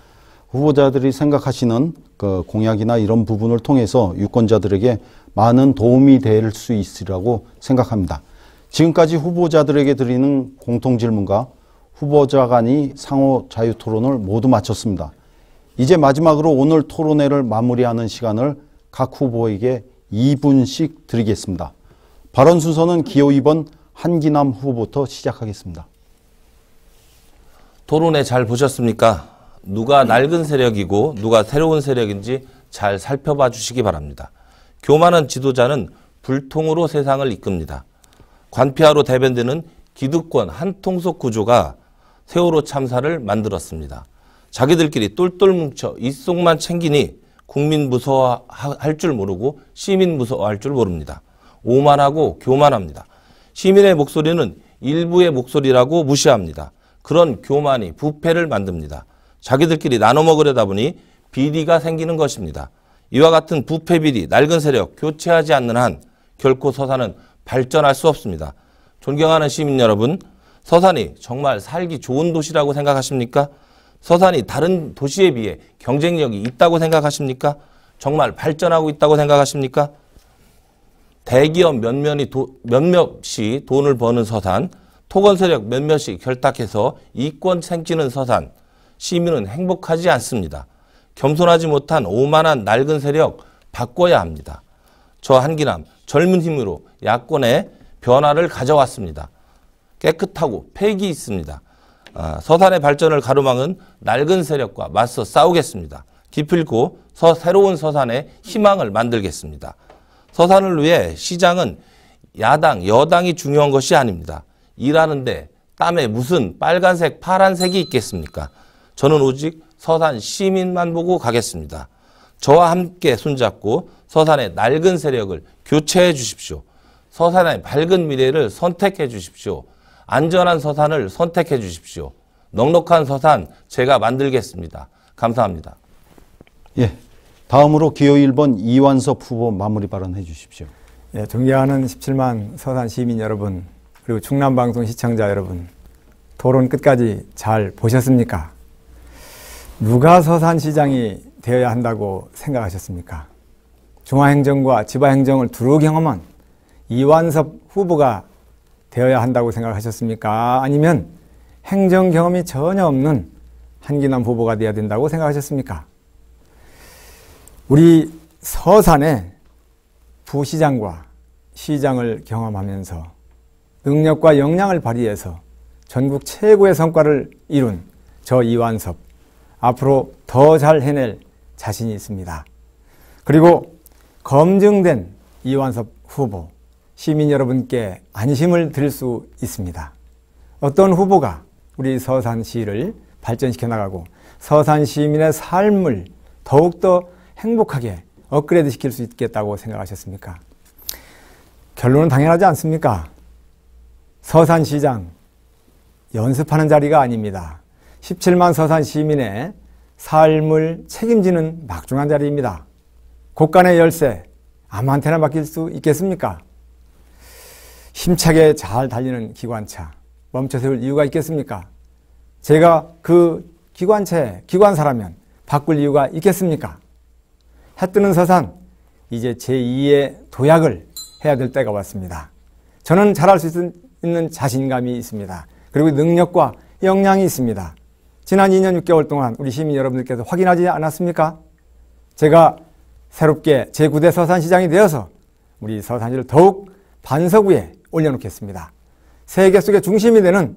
후보자들이 생각하시는 그 공약이나 이런 부분을 통해서 유권자들에게 많은 도움이 될 수 있으리라고 생각합니다. 지금까지 후보자들에게 드리는 공통 질문과 후보자 간의 상호 자유 토론을 모두 마쳤습니다. 이제 마지막으로 오늘 토론회를 마무리하는 시간을 각 후보에게 2분씩 드리겠습니다. 발언 순서는 기호 2번 한기남 후보부터 시작하겠습니다. 토론회 잘 보셨습니까? 누가 낡은 세력이고 누가 새로운 세력인지 잘 살펴봐 주시기 바랍니다. 교만한 지도자는 불통으로 세상을 이끕니다. 관폐하로 대변되는 기득권 한통속 구조가 세월호 참사를 만들었습니다. 자기들끼리 똘똘 뭉쳐 이속만 챙기니 국민 무서워할 줄 모르고 시민 무서워할 줄 모릅니다. 오만하고 교만합니다. 시민의 목소리는 일부의 목소리라고 무시합니다. 그런 교만이 부패를 만듭니다. 자기들끼리 나눠 먹으려다 보니 비리가 생기는 것입니다. 이와 같은 부패 비리, 낡은 세력 교체하지 않는 한 결코 서산은 발전할 수 없습니다. 존경하는 시민 여러분, 서산이 정말 살기 좋은 도시라고 생각하십니까? 서산이 다른 도시에 비해 경쟁력이 있다고 생각하십니까? 정말 발전하고 있다고 생각하십니까? 대기업 몇몇이 돈을 버는 서산, 토건 세력 몇몇이 결탁해서 이권 챙기는 서산, 시민은 행복하지 않습니다. 겸손하지 못한 오만한 낡은 세력 바꿔야 합니다. 저 한기남 젊은 힘으로 야권의 변화를 가져왔습니다. 깨끗하고 패기 있습니다. 서산의 발전을 가로막은 낡은 세력과 맞서 싸우겠습니다. 기필코 새로운 서산의 희망을 만들겠습니다. 서산을 위해 시장은 야당, 여당이 중요한 것이 아닙니다. 일하는데 땀에 무슨 빨간색, 파란색이 있겠습니까? 저는 오직 서산 시민만 보고 가겠습니다. 저와 함께 손잡고 서산의 낡은 세력을 교체해 주십시오. 서산의 밝은 미래를 선택해 주십시오. 안전한 서산을 선택해 주십시오. 넉넉한 서산 제가 만들겠습니다. 감사합니다. 예, 다음으로 기호 1번 이완섭 후보 마무리 발언해 주십시오. 예, 존경하는 17만 서산 시민 여러분 그리고 충남방송 시청자 여러분 토론 끝까지 잘 보셨습니까? 누가 서산시장이 되어야 한다고 생각하셨습니까? 중앙행정과 지방행정을 두루 경험한 이완섭 후보가 되어야 한다고 생각하셨습니까? 아니면 행정 경험이 전혀 없는 한기남 후보가 되어야 된다고 생각하셨습니까? 우리 서산의 부시장과 시장을 경험하면서 능력과 역량을 발휘해서 전국 최고의 성과를 이룬 저 이완섭, 앞으로 더 잘 해낼 자신이 있습니다. 그리고 검증된 이완섭 후보, 시민 여러분께 안심을 드릴 수 있습니다. 어떤 후보가 우리 서산시를 발전시켜 나가고 서산 시민의 삶을 더욱더 행복하게 업그레이드 시킬 수 있겠다고 생각하셨습니까? 결론은 당연하지 않습니까? 서산시장 연습하는 자리가 아닙니다. 17만 서산 시민의 삶을 책임지는 막중한 자리입니다. 곳간의 열쇠 아무한테나 맡길 수 있겠습니까? 힘차게 잘 달리는 기관차 멈춰 세울 이유가 있겠습니까? 제가 그 기관사라면 바꿀 이유가 있겠습니까? 해뜨는 서산, 이제 제2의 도약을 해야 될 때가 왔습니다. 저는 잘할 수 있는 자신감이 있습니다. 그리고 능력과 역량이 있습니다. 지난 2년 6개월 동안 우리 시민 여러분들께서 확인하지 않았습니까? 제가 새롭게 제9대 서산시장이 되어서 우리 서산시를 더욱 반석 위에 올려놓겠습니다. 세계 속의 중심이 되는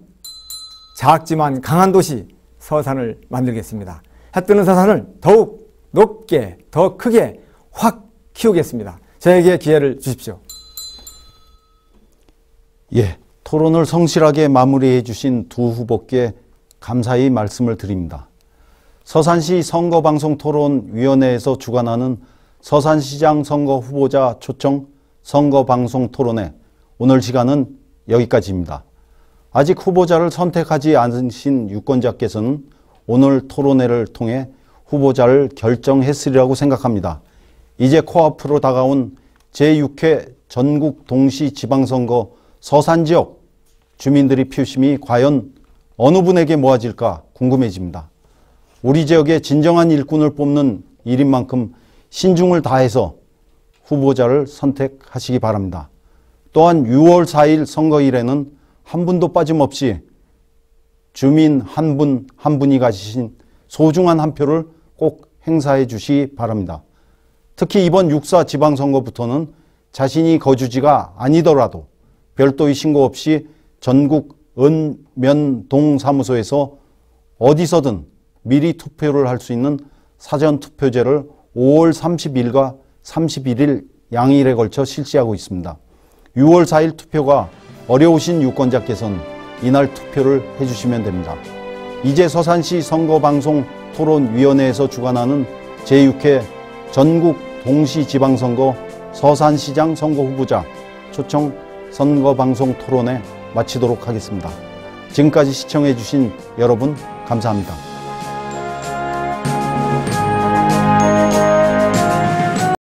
작지만 강한 도시 서산을 만들겠습니다. 해뜨는 서산을 더욱 높게, 더 크게 확 키우겠습니다. 저에게 기회를 주십시오. 예, 토론을 성실하게 마무리해 주신 두 후보께 감사히 말씀을 드립니다. 서산시 선거방송토론위원회에서 주관하는 서산시장 선거 후보자 초청 선거방송 토론회, 오늘 시간은 여기까지입니다. 아직 후보자를 선택하지 않으신 유권자께서는 오늘 토론회를 통해 후보자를 결정했으리라고 생각합니다. 이제 코앞으로 다가온 제6회 전국 동시지방선거 서산지역 주민들의 표심이 과연 어느 분에게 모아질까 궁금해집니다. 우리 지역의 진정한 일꾼을 뽑는 일인 만큼 신중을 다해서 후보자를 선택하시기 바랍니다. 또한 6월 4일 선거일에는 한 분도 빠짐없이 주민 한 분 한 분이 가지신 소중한 한 표를 꼭 행사해 주시기 바랍니다. 특히 이번 6.4 지방선거부터는 자신이 거주지가 아니더라도 별도의 신고 없이 전국 은,면,동 사무소에서 어디서든 미리 투표를 할 수 있는 사전투표제를 5월 30일과 31일 양일에 걸쳐 실시하고 있습니다. 6월 4일 투표가 어려우신 유권자께서는 이날 투표를 해주시면 됩니다. 이제 서산시 선거방송 토론위원회에서 주관하는 제6회 전국 동시지방선거 서산시장 선거 후보자 초청 선거방송 토론회 마치도록 하겠습니다. 지금까지 시청해 주신 여러분 감사합니다.